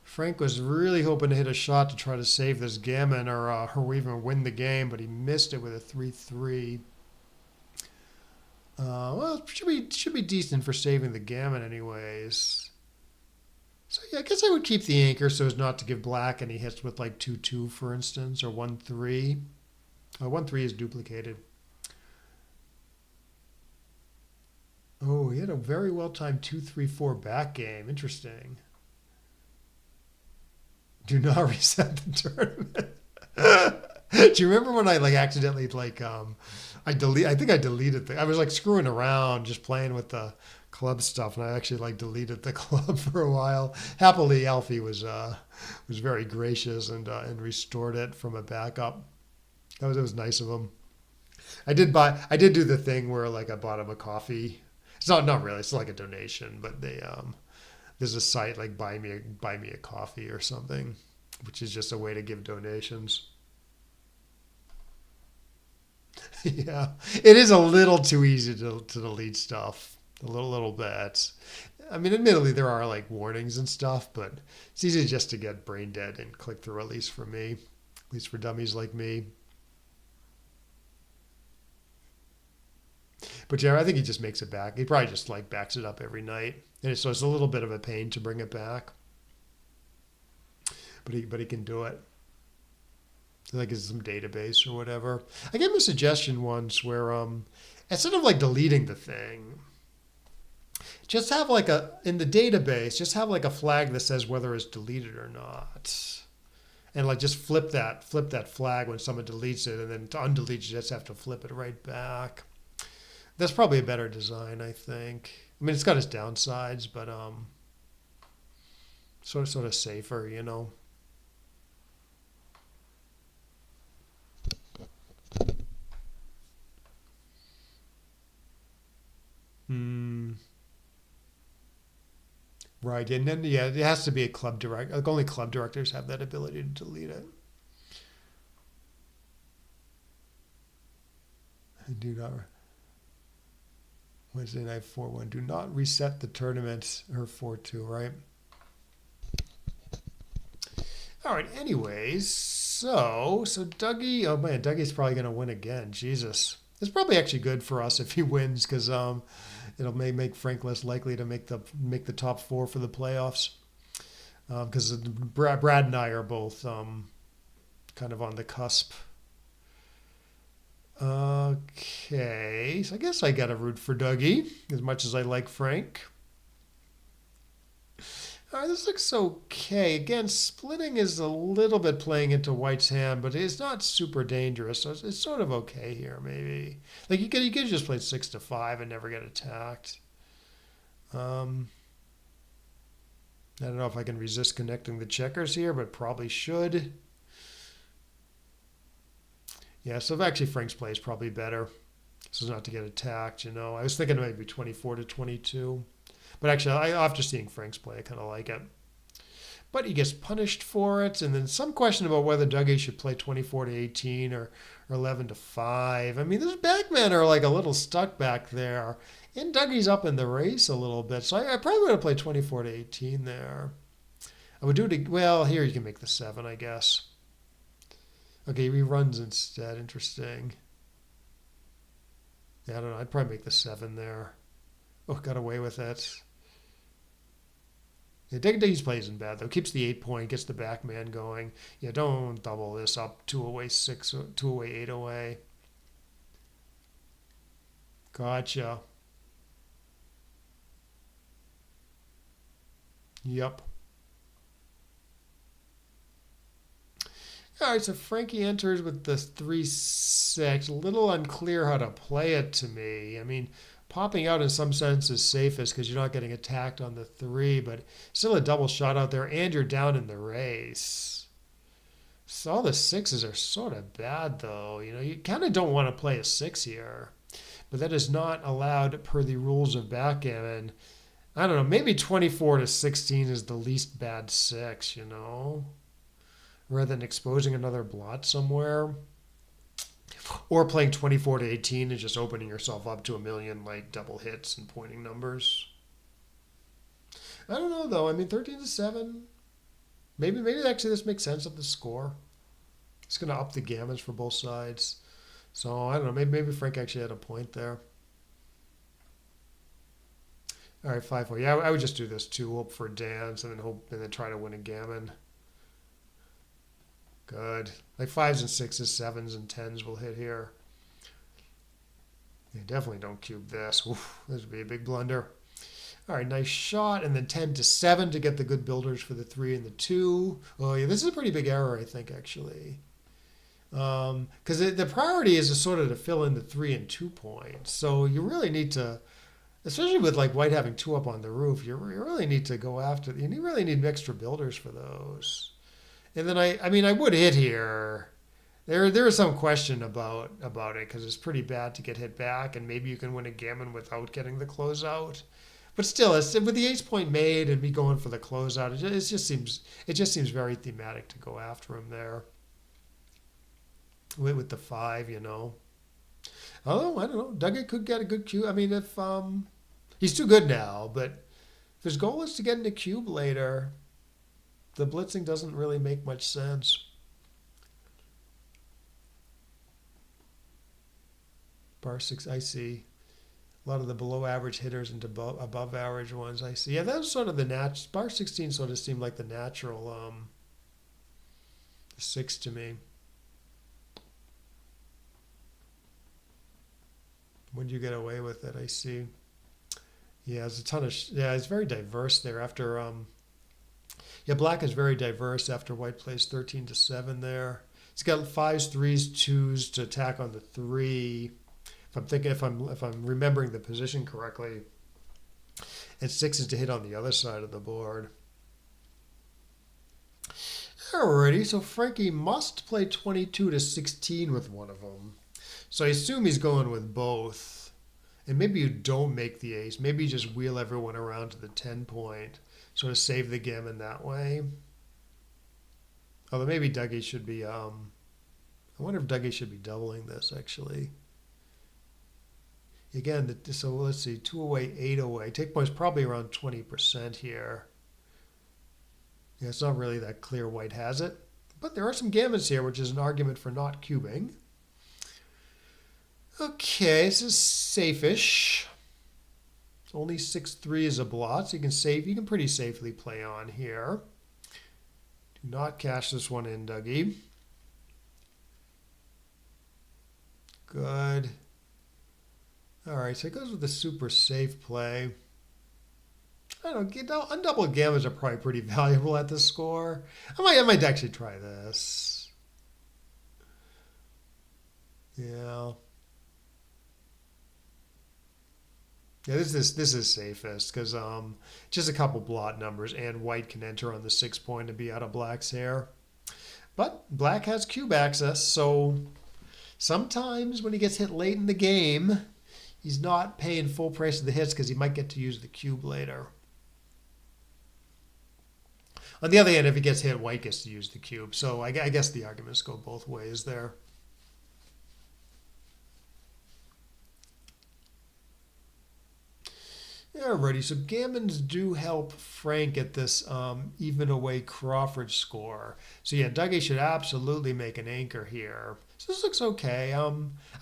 Frank was really hoping to hit a shot to try to save this gammon or even win the game, but he missed it with a 3-3. Well, it should be decent for saving the gammon anyways. So yeah, I guess I would keep the anchor so as not to give black any hits with like 2-2, for instance, or 1-3. 1-3 is duplicated. Oh, he had a very well timed 2-3-4 back game. Interesting. Do not reset the tournament. Do you remember when I like accidentally I think I deleted I was like screwing around just playing with the club stuff and I actually like deleted the club for a while. Happily Alfie was very gracious and restored it from a backup. That was nice of him. I did do the thing where like I bought him a coffee. It's not really, it's like a donation, but there's a site like buy me a coffee or something, which is just a way to give donations. Yeah, it is a little too easy to delete stuff. A little bit. I mean, admittedly, there are like warnings and stuff, but it's easy just to get brain dead and click through. At least for me, at least for dummies like me. But yeah, I think he just makes it back. He probably just like backs it up every night, and so it's a little bit of a pain to bring it back. But he can do it. Like it's some database or whatever. I gave him a suggestion once where instead of like deleting the thing, just have like a in the database, just have like a flag that says whether it's deleted or not. And like just flip that flag when someone deletes it and then to undelete you just have to flip it right back. That's probably a better design, I think. I mean it's got its downsides, but sort of safer, you know. Hmm. Right, and then yeah, it has to be a club direct. Like only club directors have that ability to delete it. I do not. Wednesday night 4-1. Do not reset the tournament or 4-2. Right. All right. Anyways, so Dougie. Oh man, Dougie's probably gonna win again. Jesus, it's probably actually good for us if he wins because it'll make Frank less likely to make the top four for the playoffs. Because Brad and I are both kind of on the cusp. Okay, so I guess I got to root for Dougie as much as I like Frank. All right, this looks okay. Again, splitting is a little bit playing into White's hand, but it's not super dangerous, so it's sort of okay here. Maybe like you could just play 6-5 and never get attacked. Um, I don't know if I can resist connecting the checkers here, but probably should. Yeah, so actually Frank's play is probably better. So as not to get attacked, you know. I was thinking maybe 24-22. But actually, after seeing Frank's play, I kind of like it. But he gets punished for it. And then some question about whether Dougie should play 24-18 or 11-5. I mean, those backmen are like a little stuck back there. And Dougie's up in the race a little bit. So I probably would have played 24-18 there. I would do it. Well, here you can make the 7, I guess. Okay, reruns instead. Interesting. Yeah, I don't know. I'd probably make the 7 there. Oh, got away with it. Yeah, Diggins plays in bad though. Keeps the 8 point, gets the back man going. Yeah, don't double this up. 2 away, 6, 2 away, 8 away. Gotcha. Yep. All right, so Frankie enters with the 3-6. A little unclear how to play it to me. I mean, popping out in some sense is safest because you're not getting attacked on the 3, but still a double shot out there, and you're down in the race. So all the 6s are sort of bad, though. You know, you kind of don't want to play a 6 here, but that is not allowed per the rules of backgammon. I don't know, maybe 24-16 is the least bad 6, you know? Rather than exposing another blot somewhere. Or playing 24-18 and just opening yourself up to a million like double hits and pointing numbers. I don't know though. I mean 13-7. Maybe actually this makes sense of the score. It's gonna up the gammons for both sides. So I don't know, maybe Frank actually had a point there. All right, 5-4. Yeah, I would just do this too. Hope for a dance and then try to win a gammon. Good. Like 5s and 6s, 7s and 10s will hit here. Yeah, definitely don't cube this. Oof, this would be a big blunder. All right, nice shot, and then 10 to 7 to get the good builders for the 3 and the 2. Oh yeah, this is a pretty big error, I think, actually. Because the priority is to sort of to fill in the 3 and 2 points. So you really need to, especially with like white having 2 up on the roof, you really need to go after, you really need extra builders for those. And then I mean, I would hit here. There is some question about it because it's pretty bad to get hit back, and maybe you can win a gammon without getting the closeout. But still, it's, with the ace point made and me going for the closeout, it just seems very thematic to go after him there with the 5, you know. Although I don't know, Duggan could get a good cube. I mean, if he's too good now, but if his goal is to get into cube later, the blitzing doesn't really make much sense. Bar 6, I see. A lot of the below average hitters into above average ones, I see. Yeah, that's sort of the natural. Bar 16 sort of seemed like the natural 6 to me. When do you get away with it? I see. Yeah, there's a ton of. Yeah, it's very diverse there. After yeah, black is very diverse after white plays 13 to 7 there. He's got 5s, 3s, 2s to attack on the 3. If I'm remembering the position correctly, and 6s to hit on the other side of the board. Alrighty, so Frankie must play 22 to 16 with one of them. So I assume he's going with both. And maybe you don't make the ace. Maybe you just wheel everyone around to the 10 point. Sort of save the gammon that way. Although maybe Dougie should be, I wonder if Dougie should be doubling this actually. Again, so let's see, 2 away, 8 away. Take points probably around 20% here. Yeah, it's not really that clear white has it. But there are some gammons here, which is an argument for not cubing. Okay, this is safe-ish. Only 6-3 is a blot, so you can pretty safely play on here. Do not cash this one in, Dougie. Good. All right, so it goes with the super safe play. I don't know, undoubled gammons are probably pretty valuable at this score. I might actually try this. Yeah. Yeah, this is safest because just a couple blot numbers and white can enter on the 6 point and be out of black's hair. But black has cube access, so sometimes when he gets hit late in the game, he's not paying full price of the hits because he might get to use the cube later. On the other hand, if he gets hit, white gets to use the cube. So I guess the arguments go both ways there. Alrighty, so gammons do help Frank at this even away Crawford score. So yeah, Dougie should absolutely make an anchor here. So this looks okay. I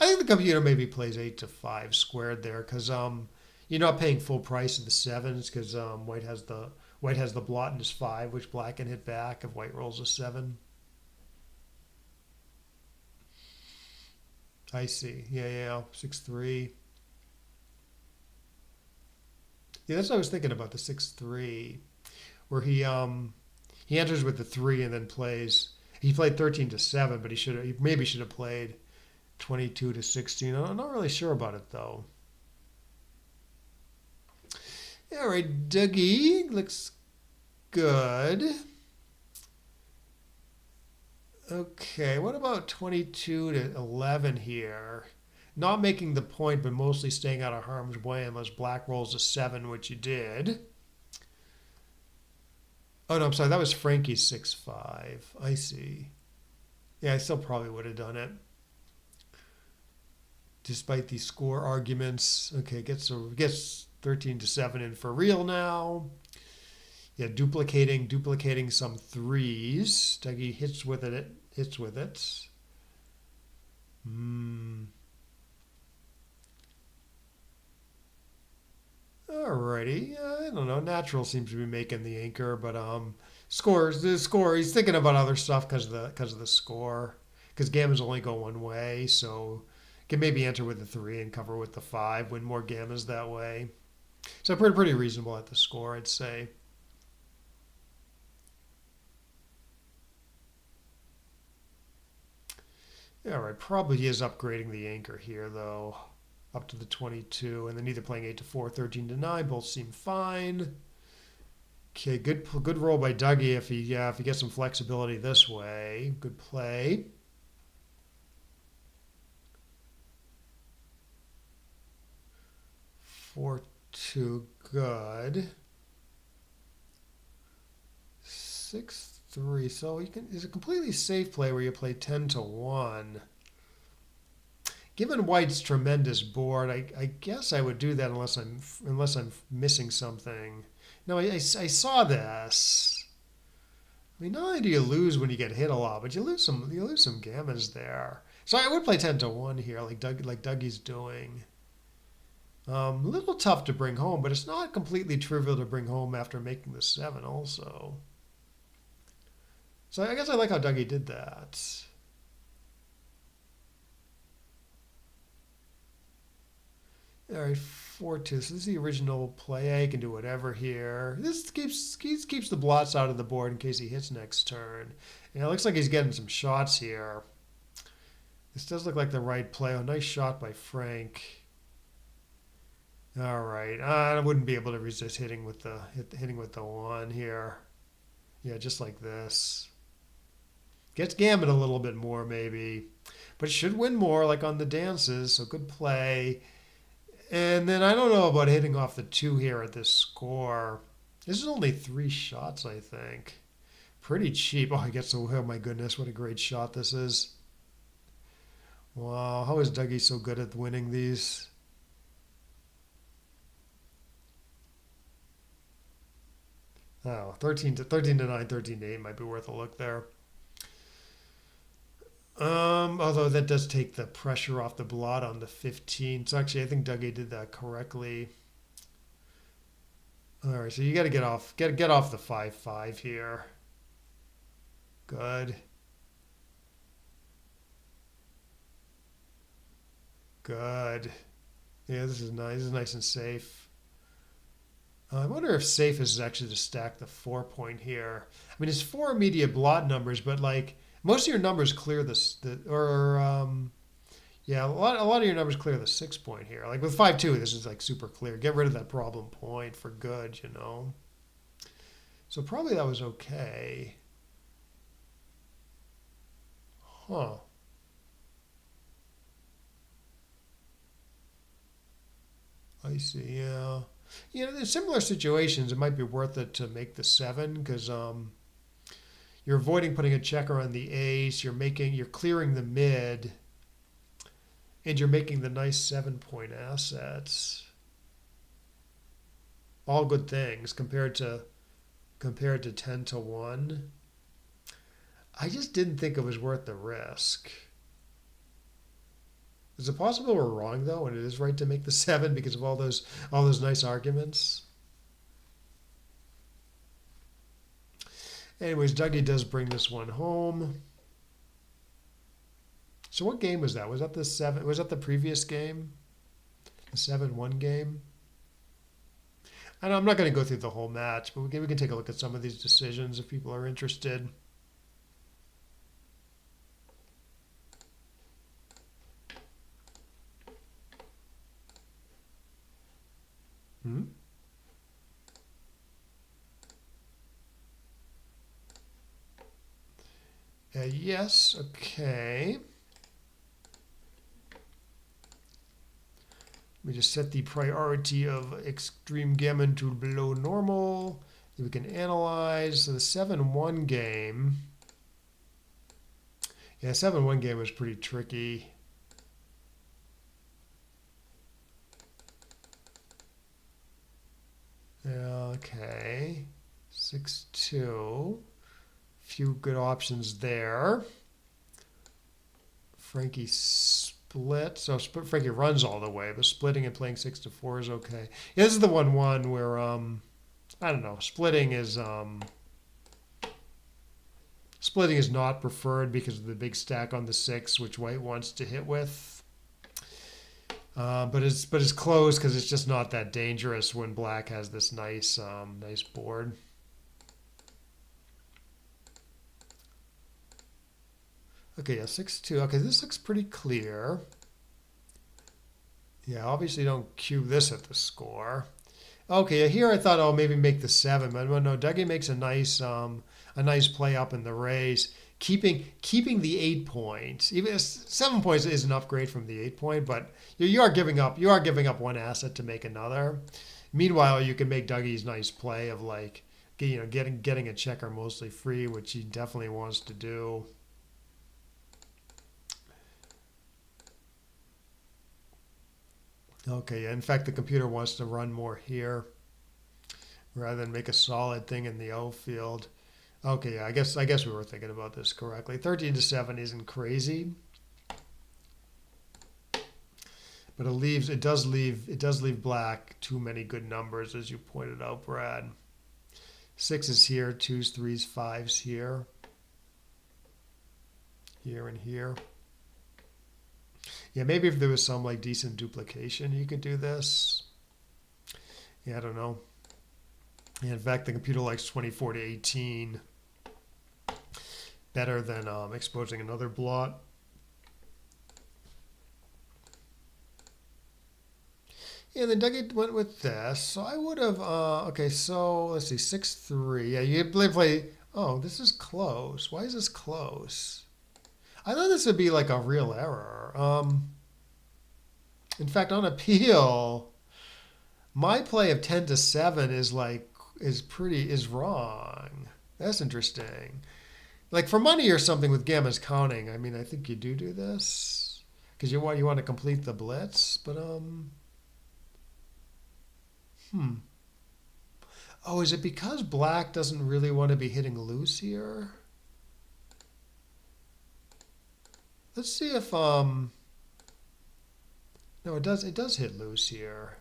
think the computer maybe plays 8 to 5 squared there because you're not paying full price of the 7s because white has the blot in his 5, which black can hit back if white rolls a 7. I see. Yeah, 6-3. Yeah, that's what I was thinking about, the 6-3, where he enters with the 3 and then plays. He played 13 to 7, but he maybe should have played 22 to 16. I'm not really sure about it though. All right, Dougie looks good. Okay, what about 22 to 11 here? Not making the point, but mostly staying out of harm's way unless black rolls a 7, which he did. Oh, no, I'm sorry. That was Frankie's 6-5. I see. Yeah, I still probably would have done it. Despite these score arguments. Okay, gets 13 to 7 in for real now. Yeah, duplicating some 3s. Dougie hits with it. Alrighty, I don't know. Natural seems to be making the anchor, but the score. He's thinking about other stuff because of the score. Because gammons only go one way, so Can maybe enter with the 3 and cover with the 5, win more gammas that way. So pretty reasonable at the score, I'd say. All right, probably is upgrading the anchor here, though, up to the 22, and then either playing 8 to 4, 13 to 9. Both seem fine. Okay, good roll by Dougie if he gets some flexibility this way. Good play. 4-2, good. 6-3. So you can. It's a completely safe play where you play 10 to 1. Given White's tremendous board, I guess I would do that unless I'm missing something. No, I saw this. I mean, not only do you lose when you get hit a lot, but you lose some gammons there. So I would play 10 to 1 here, like Dougie's doing. A little tough to bring home, but it's not completely trivial to bring home after making the 7 also. So I guess I like how Dougie did that. All right, 4-2. So this is the original play. I can do whatever here. This keeps the blots out of the board in case he hits next turn. And it looks like he's getting some shots here. This does look like the right play. Oh, nice shot by Frank. All right, I wouldn't be able to resist hitting with the 1 here. Yeah, just like this. Gets gammon a little bit more maybe, but it should win more like on the dances. So good play. And then I don't know about hitting off the 2 here at this score. This is only 3 shots, I think. Pretty cheap. Oh, oh my goodness, what a great shot this is. Wow, how is Dougie so good at winning these? Oh, 13 to 9, 13 to 8 might be worth a look there. Although that does take the pressure off the blot on the 15. So actually, I think Dougie did that correctly. All right, so you got to get off the 5-5 here. Good. Good. Yeah, this is nice. This is nice and safe. I wonder if safe is actually to stack the 4-point here. I mean, it's 4 immediate blot numbers, but like most of your numbers clear yeah, a lot of your numbers clear the 6-point here. Like with 5-2, this is like super clear. Get rid of that problem point for good, you know. So probably that was okay. Huh. I see. Yeah. You know, in similar situations, it might be worth it to make the 7 because you're avoiding putting a checker on the ace. You're clearing the mid, and you're making the nice 7-point assets. All good things compared to 10 to 1. I just didn't think it was worth the risk. Is it possible we're wrong though, and it is right to make the 7 because of all those nice arguments? Anyways, Dougie does bring this one home. So what game was that? Was that the 7? Was that the previous game? The 7-1 game? And I'm not going to go through the whole match, but we can take a look at some of these decisions if people are interested. Hmm? Yes, okay. Let me just set the priority of extreme gammon to below normal. Then we can analyze. So the 7-1 game. Yeah, 7-1 game was pretty tricky. Okay. 6-2. Few good options there. Frankie split. So Frankie runs all the way, but splitting and playing 6-4 is okay. Yeah, this is the 1-1 where I don't know. Splitting is not preferred because of the big stack on the 6, which White wants to hit with. But it's close because it's just not that dangerous when black has this nice board. Okay, yeah, 6-2. Okay, this looks pretty clear. Yeah, obviously don't cube this at the score. Okay, yeah, here I thought I'll maybe make the 7, but no, Dougie makes a nice play up in the raise, keeping the 8 points. Even 7 points is an upgrade from the 8 point, but you are giving up one asset to make another. Meanwhile, you can make Dougie's nice play of like getting a checker mostly free, which he definitely wants to do. Okay, yeah, in fact, the computer wants to run more here rather than make a solid thing in the O field. Okay, yeah, I guess we were thinking about this correctly. 13-7 isn't crazy, but it does leave black too many good numbers, as you pointed out, Brad. Sixes here, twos, threes, fives here, and here. Yeah, maybe if there was some like decent duplication, you could do this. Yeah, I don't know. Yeah, in fact, the computer likes 24-18 better than exposing another blot. Yeah, then Dougie went with this. So I would have, okay, so let's see, 6-3. Yeah, you play, oh, this is close. Why is this close? I thought this would be like a real error. In fact, on appeal, my play of 10-7 is wrong. That's interesting. Like for money or something with gammas counting, I mean, I think you do this because you want to complete the blitz, but hmm. Oh, is it because black doesn't really want to be hitting loose here? Let's see if no, it does hit loose here.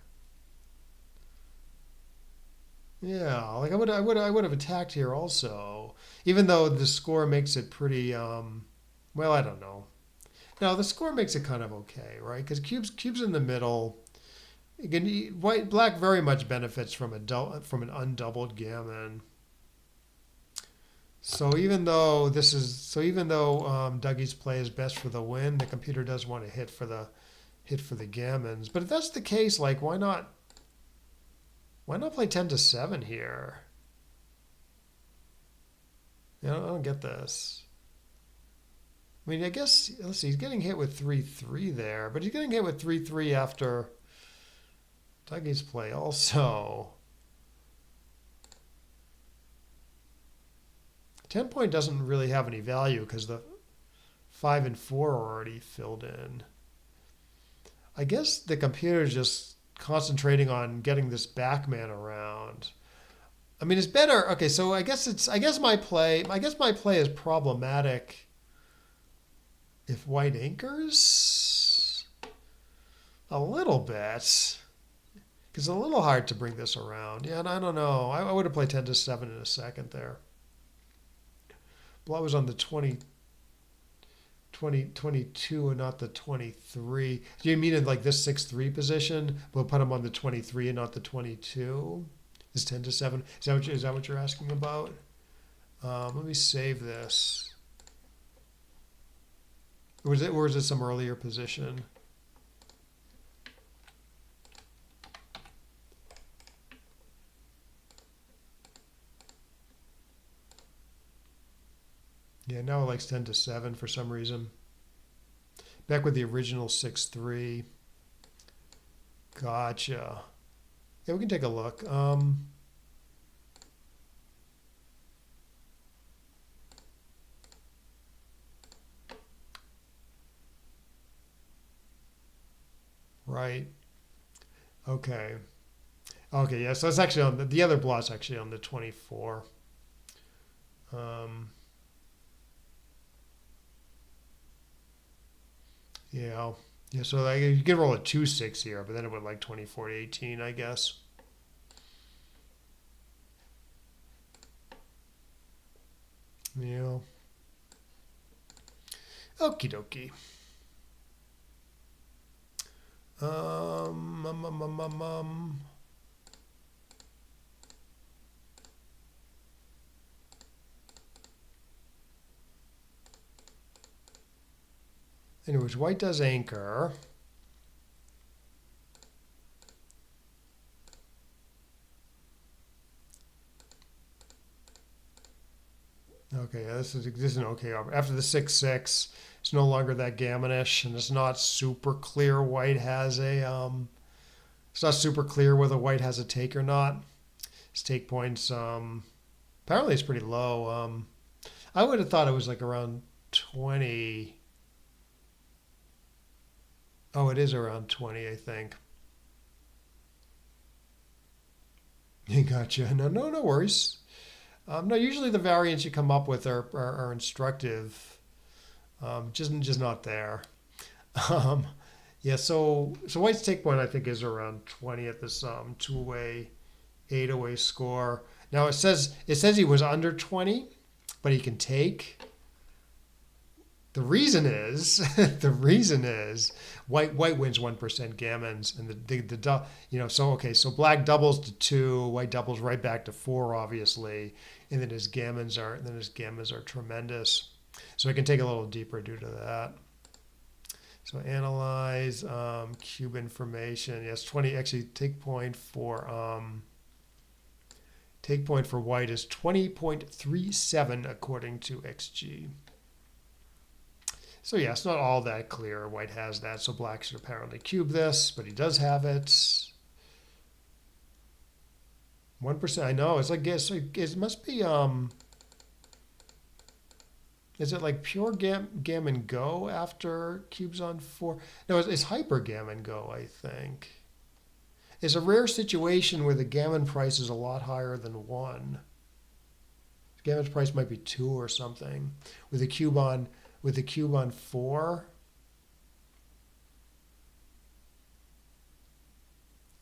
Yeah, like I would have attacked here also, even though the score makes it pretty well, I don't know. No, the score makes it kind of okay, right? Because cubes in the middle. Again, black very much benefits from from an undoubled gammon. So even though Dougie's play is best for the win, the computer does want to hit for the gammons. But if that's the case, like why not play 10-7 here? I don't get this. I mean, I guess let's see. He's getting hit with 3-3 there, but he's getting hit with 3-3 after Dougie's play also. 10 point doesn't really have any value because the 5 and 4 are already filled in. I guess the computer's just concentrating on getting this backman around. I mean, it's better. Okay, so I guess my play is problematic if white anchors a little bit because it's a little hard to bring this around. Yeah, and I don't know. I would have played 10-7 in a second there. Black was on the 22 and not the 23. Do you mean in like this 6-3 position? We'll put him on the 23 and not the 22? Is 10-7? Is that what you're asking about? Let me save this. Or is it some earlier position? Yeah, now it likes 10-7 for some reason. Back with the original 6-3. Gotcha. Yeah, we can take a look. Right. Okay. Okay, yeah, so it's actually on the other blot's actually on the 24. Um, yeah. Yeah, so like, you can roll a 2-6 here, but then it would like 24-18, I guess. Yeah. Okie dokie. Um, um, um, um, um, um. Anyways, white does anchor. Okay, yeah, this is an okay offer. After the 6-6, it's no longer that gammonish, and it's not super clear white has a it's not super clear whether white has a take or not. His take points apparently it's pretty low. I would have thought it was like around 20. Oh, it is around 20, I think. Gotcha. No worries. No, usually the variants you come up with are instructive. Just not there. Um, yeah, so White's take point I think is around 20 at this 2-away, 8-away score. Now it says he was under 20, but he can take. The reason is the reason is white wins 1% gammons and so okay, so black doubles to 2, white doubles right back to 4 obviously, and then his gammons are tremendous. So I can take a little deeper due to that. So analyze cube information. Yes, 20 actually take point for white is 20.37 according to XG. So yeah, it's not all that clear. White has that, so black should apparently cube this, but he does have it. 1%. I know. It's like it must be is it like pure gammon go after cubes on 4? No, it's hyper gammon go, I think. It's a rare situation where the gammon price is a lot higher than 1. Gammon's price might be 2 or something. With the cube on 4.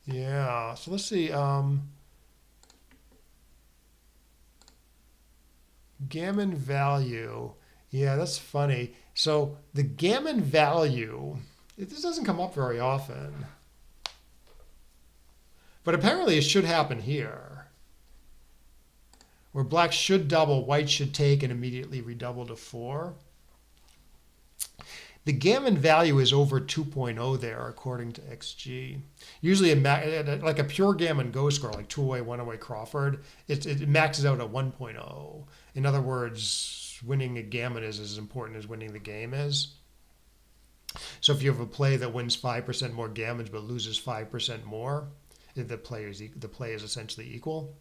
Yeah, so let's see. Gammon value. Yeah, that's funny. So the gammon value, this doesn't come up very often. But apparently it should happen here. Where black should double, white should take and immediately redouble to 4. The gammon value is over 2.0 there, according to XG. Usually, like a pure gammon go score, like 2-away, 1-away Crawford, it maxes out at 1.0. In other words, winning a gammon is as important as winning the game is. So if you have a play that wins 5% more gammons but loses 5% more, the play is essentially equal.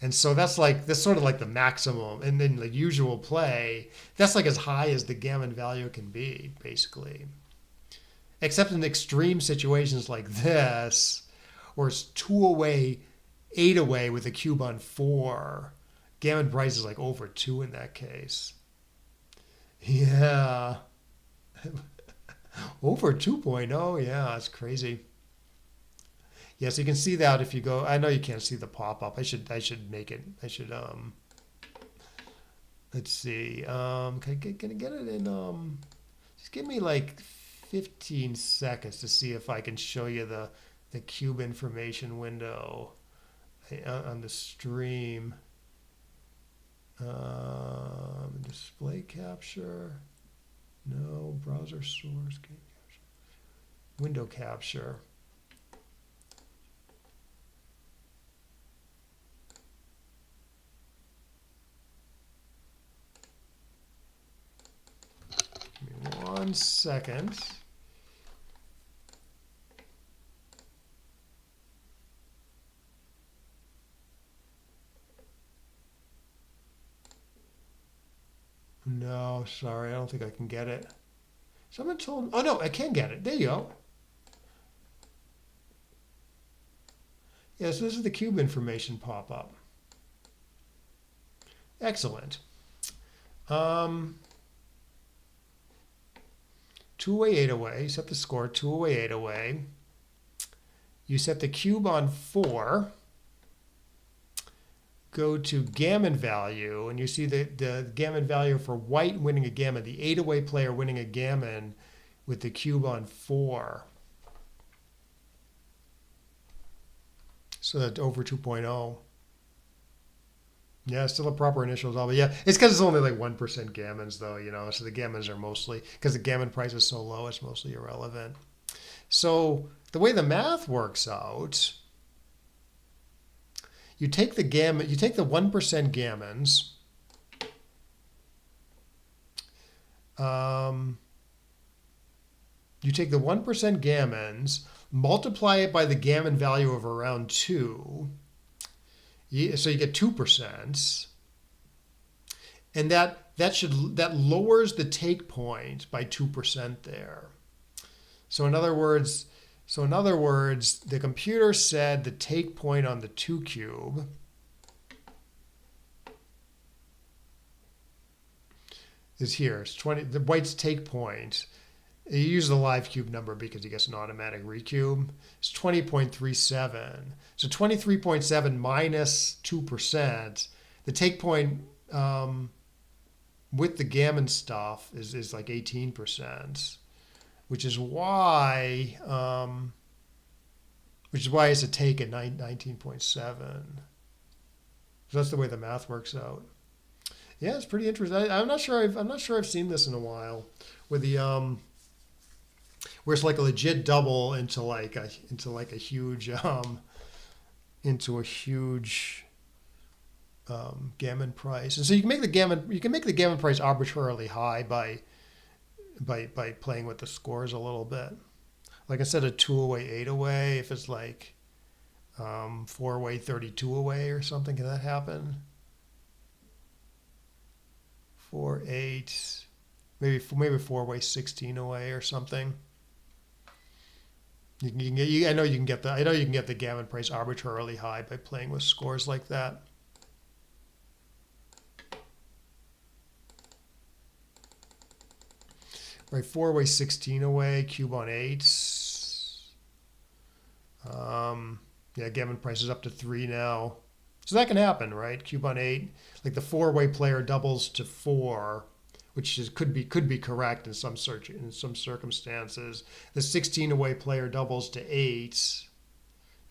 And so that's sort of like the maximum. And then the usual play, that's like as high as the gammon value can be, basically. Except in extreme situations like this, where it's 2-away, 8-away with a cube on 4. Gammon price is like over 2 in that case. Yeah. Over 2.0, yeah, it's crazy. Yes, you can see that if you go. I know you can't see the pop-up. I should make it. Let's see. Can I get it in just give me like 15 seconds to see if I can show you the cube information window on the stream. Display capture. No, browser source, game capture. Window capture. Give me 1 second. No, sorry, I don't think I can get it. Someone told me, oh no, I can get it. There you go. Yes, this is the cube information pop-up. Excellent. 2-away, 8-away. You set the score 2-away, 8-away. You set the cube on 4. Go to gammon value, and you see the gammon value for white winning a gammon. The 8-away player winning a gammon with the cube on 4. So that over 2.0. Yeah, still a proper initial double. Yeah, it's because it's only like 1% gammons though, so the gammons are mostly, because the gammon price is so low, it's mostly irrelevant. So the way the math works out, you take the 1% gammons, you take the 1% gammons, multiply it by the gammon value of around 2, so you get 2%, and that lowers the take point by 2% there. So in other words, the computer said the take point on the 2 cube is here. It's 20. The white's take point. You use the live cube number because he gets an automatic recube. It's 20.37. So 23.7 minus 2%. The take point with the gammon stuff is like 18%, which is why it's a take at 19.7. So that's the way the math works out. Yeah, it's pretty interesting. I'm not sure I've seen this in a while, with the where it's like a legit double into a huge gammon price. And so you can make the gammon price arbitrarily high by playing with the scores a little bit. Like instead of 2 away, 8 away, if it's like 4 away, 32 away or something, can that happen? 4, 8, maybe 4 away, 16 away or something. I know you can get the gammon price arbitrarily high by playing with scores like that. Right, 4 away, 16 away, cube on 8. Yeah, gammon price is up to 3 now. So that can happen, right? Cube on 8. Like the 4-way player doubles to 4, which could be correct in some circumstances. The 16-away player doubles to 8.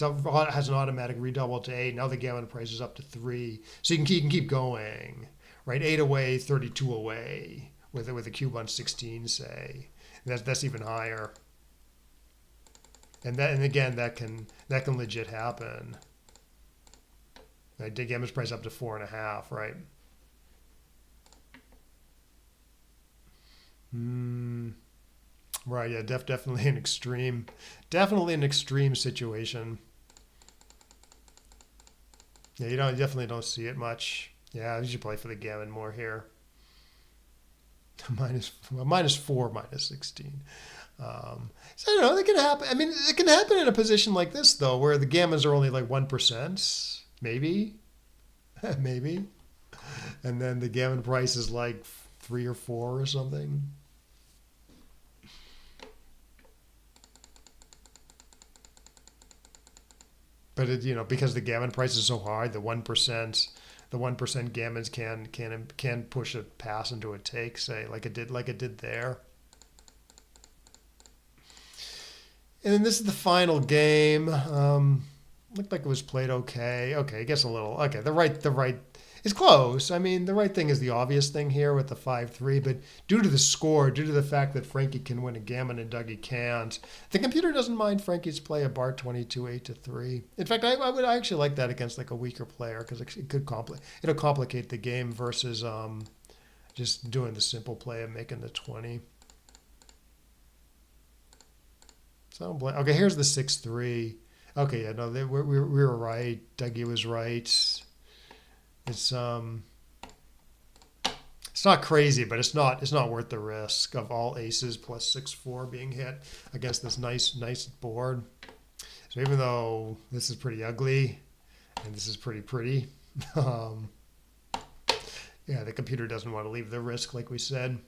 Has an automatic redouble to 8. Now the gammon price is up to 3. So you can keep going, right? 8 away, 32 away with a cube on 16, say. And that's even higher. And again that can legit happen. Right? The gammon's price up to 4.5, right? Right, yeah, definitely an extreme situation. Yeah, you definitely don't see it much. Yeah, you should play for the gammon more here. minus 4, minus 16. So I don't know. It can happen. I mean, it can happen in a position like this though, where the gammons are only like 1%, maybe, maybe, and then the gammon price is like 3 or 4 or something. But because the gammon price is so high, the 1% gammons can push a pass into a take, say, like it did there. And then this is the final game. Looked like it was played okay. Okay, I guess a little. Okay, the right. It's close. I mean, the right thing is the obvious thing here with the 5-3, but due to the score, due to the fact that Frankie can win a gammon and Dougie can't, the computer doesn't mind Frankie's play a bar 22 8-3. In fact, I would actually like that against like a weaker player because it'll complicate the game versus just doing the simple play of making the 20. So okay, here's the 6-3. Okay, yeah, no, we were right. Dougie was right. It's not crazy, but it's not worth the risk of all aces plus 6-4 being hit against this nice board. So even though this is pretty ugly and this is pretty, yeah, the computer doesn't want to leave the risk, like we said.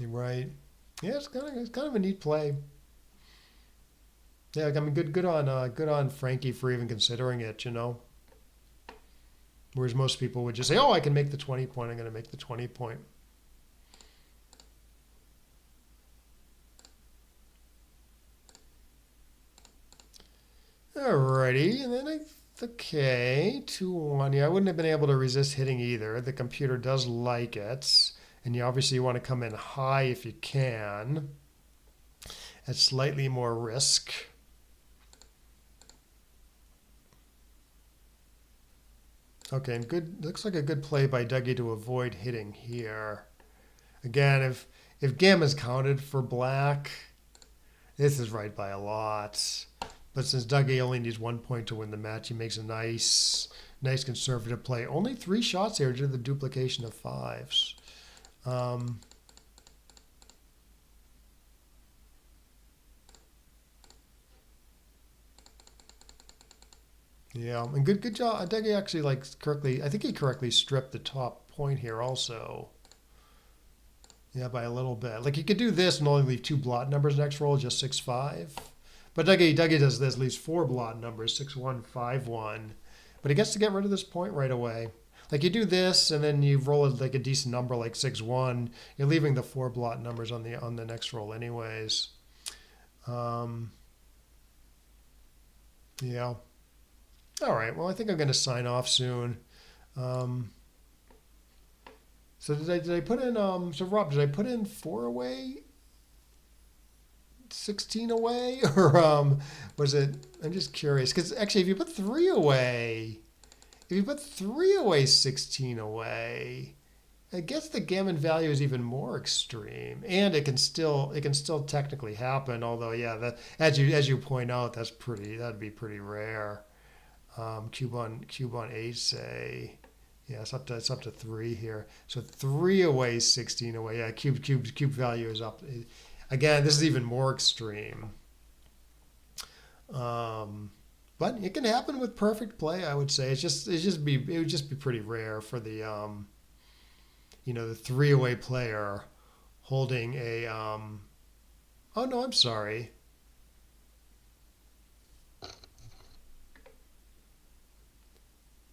You're right. Yeah, it's kind of a neat play. Yeah, I mean, good on Frankie for even considering it, you know. Whereas most people would just say, "Oh, I can make the 20 point. I'm going to make the 20 point." Alrighty, and then okay, 2-1. Yeah, I wouldn't have been able to resist hitting either. The computer does like it, and you obviously want to come in high if you can. At slightly more risk. Okay, and good. Looks like a good play by Dougie to avoid hitting here. Again, if Gamma's counted for black, this is right by a lot. But since Dougie only needs 1 point to win the match, he makes a nice conservative play. Only 3 shots here due to the duplication of fives. Yeah, and good job. Dougie actually correctly. I think he correctly stripped the top point here also. Yeah, by a little bit. Like you could do this and only leave 2 blot numbers next roll, just 6-5. But Dougie does this, leaves 4 blot numbers, 6-1, 5-1. But he gets to get rid of this point right away. Like you do this and then you roll like a decent number like 6-1. You're leaving the 4 blot numbers on the next roll anyways. Yeah. All right. Well, I think I'm going to sign off soon. So did I put in so Rob, did I put in 4 away, 16 away, or was it? I'm just curious because actually, if you put 3 away, 16 away, I guess the gammon value is even more extreme, and it can still technically happen. Although, yeah, that as you point out, that'd be pretty rare. Cube on 8, say. Yeah, it's up to 3 here. So 3 away, 16 away. Yeah, cube value is up. Again, this is even more extreme. But it can happen with perfect play. I would say it would just be pretty rare for the the 3 away player holding a Oh no, I'm sorry.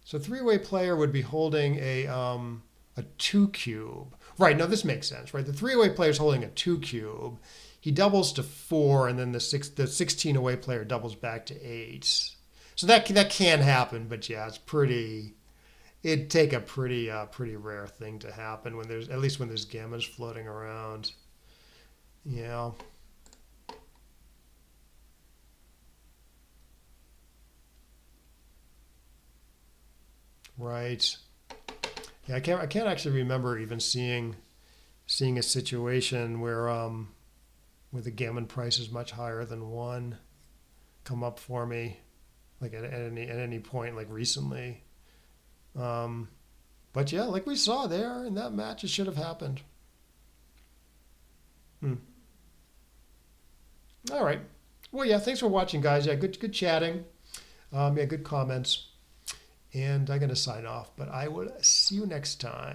So 3-way player would be holding a 2 cube. Right, no, this makes sense, right? The 3-way player is holding a 2 cube. He doubles to 4, and then the 16 away player doubles back to 8. So that can happen, but yeah, it'd take a pretty rare thing to happen when there's gammas floating around. Yeah. Right. Yeah, I can't actually remember even seeing a situation where the gammon price is much higher than 1 come up for me, like at any point like recently. But yeah, like we saw there in that match, it should have happened. All right. Well, yeah, thanks for watching, guys. Yeah, good chatting. Yeah, good comments. And I'm going to sign off, but I will see you next time.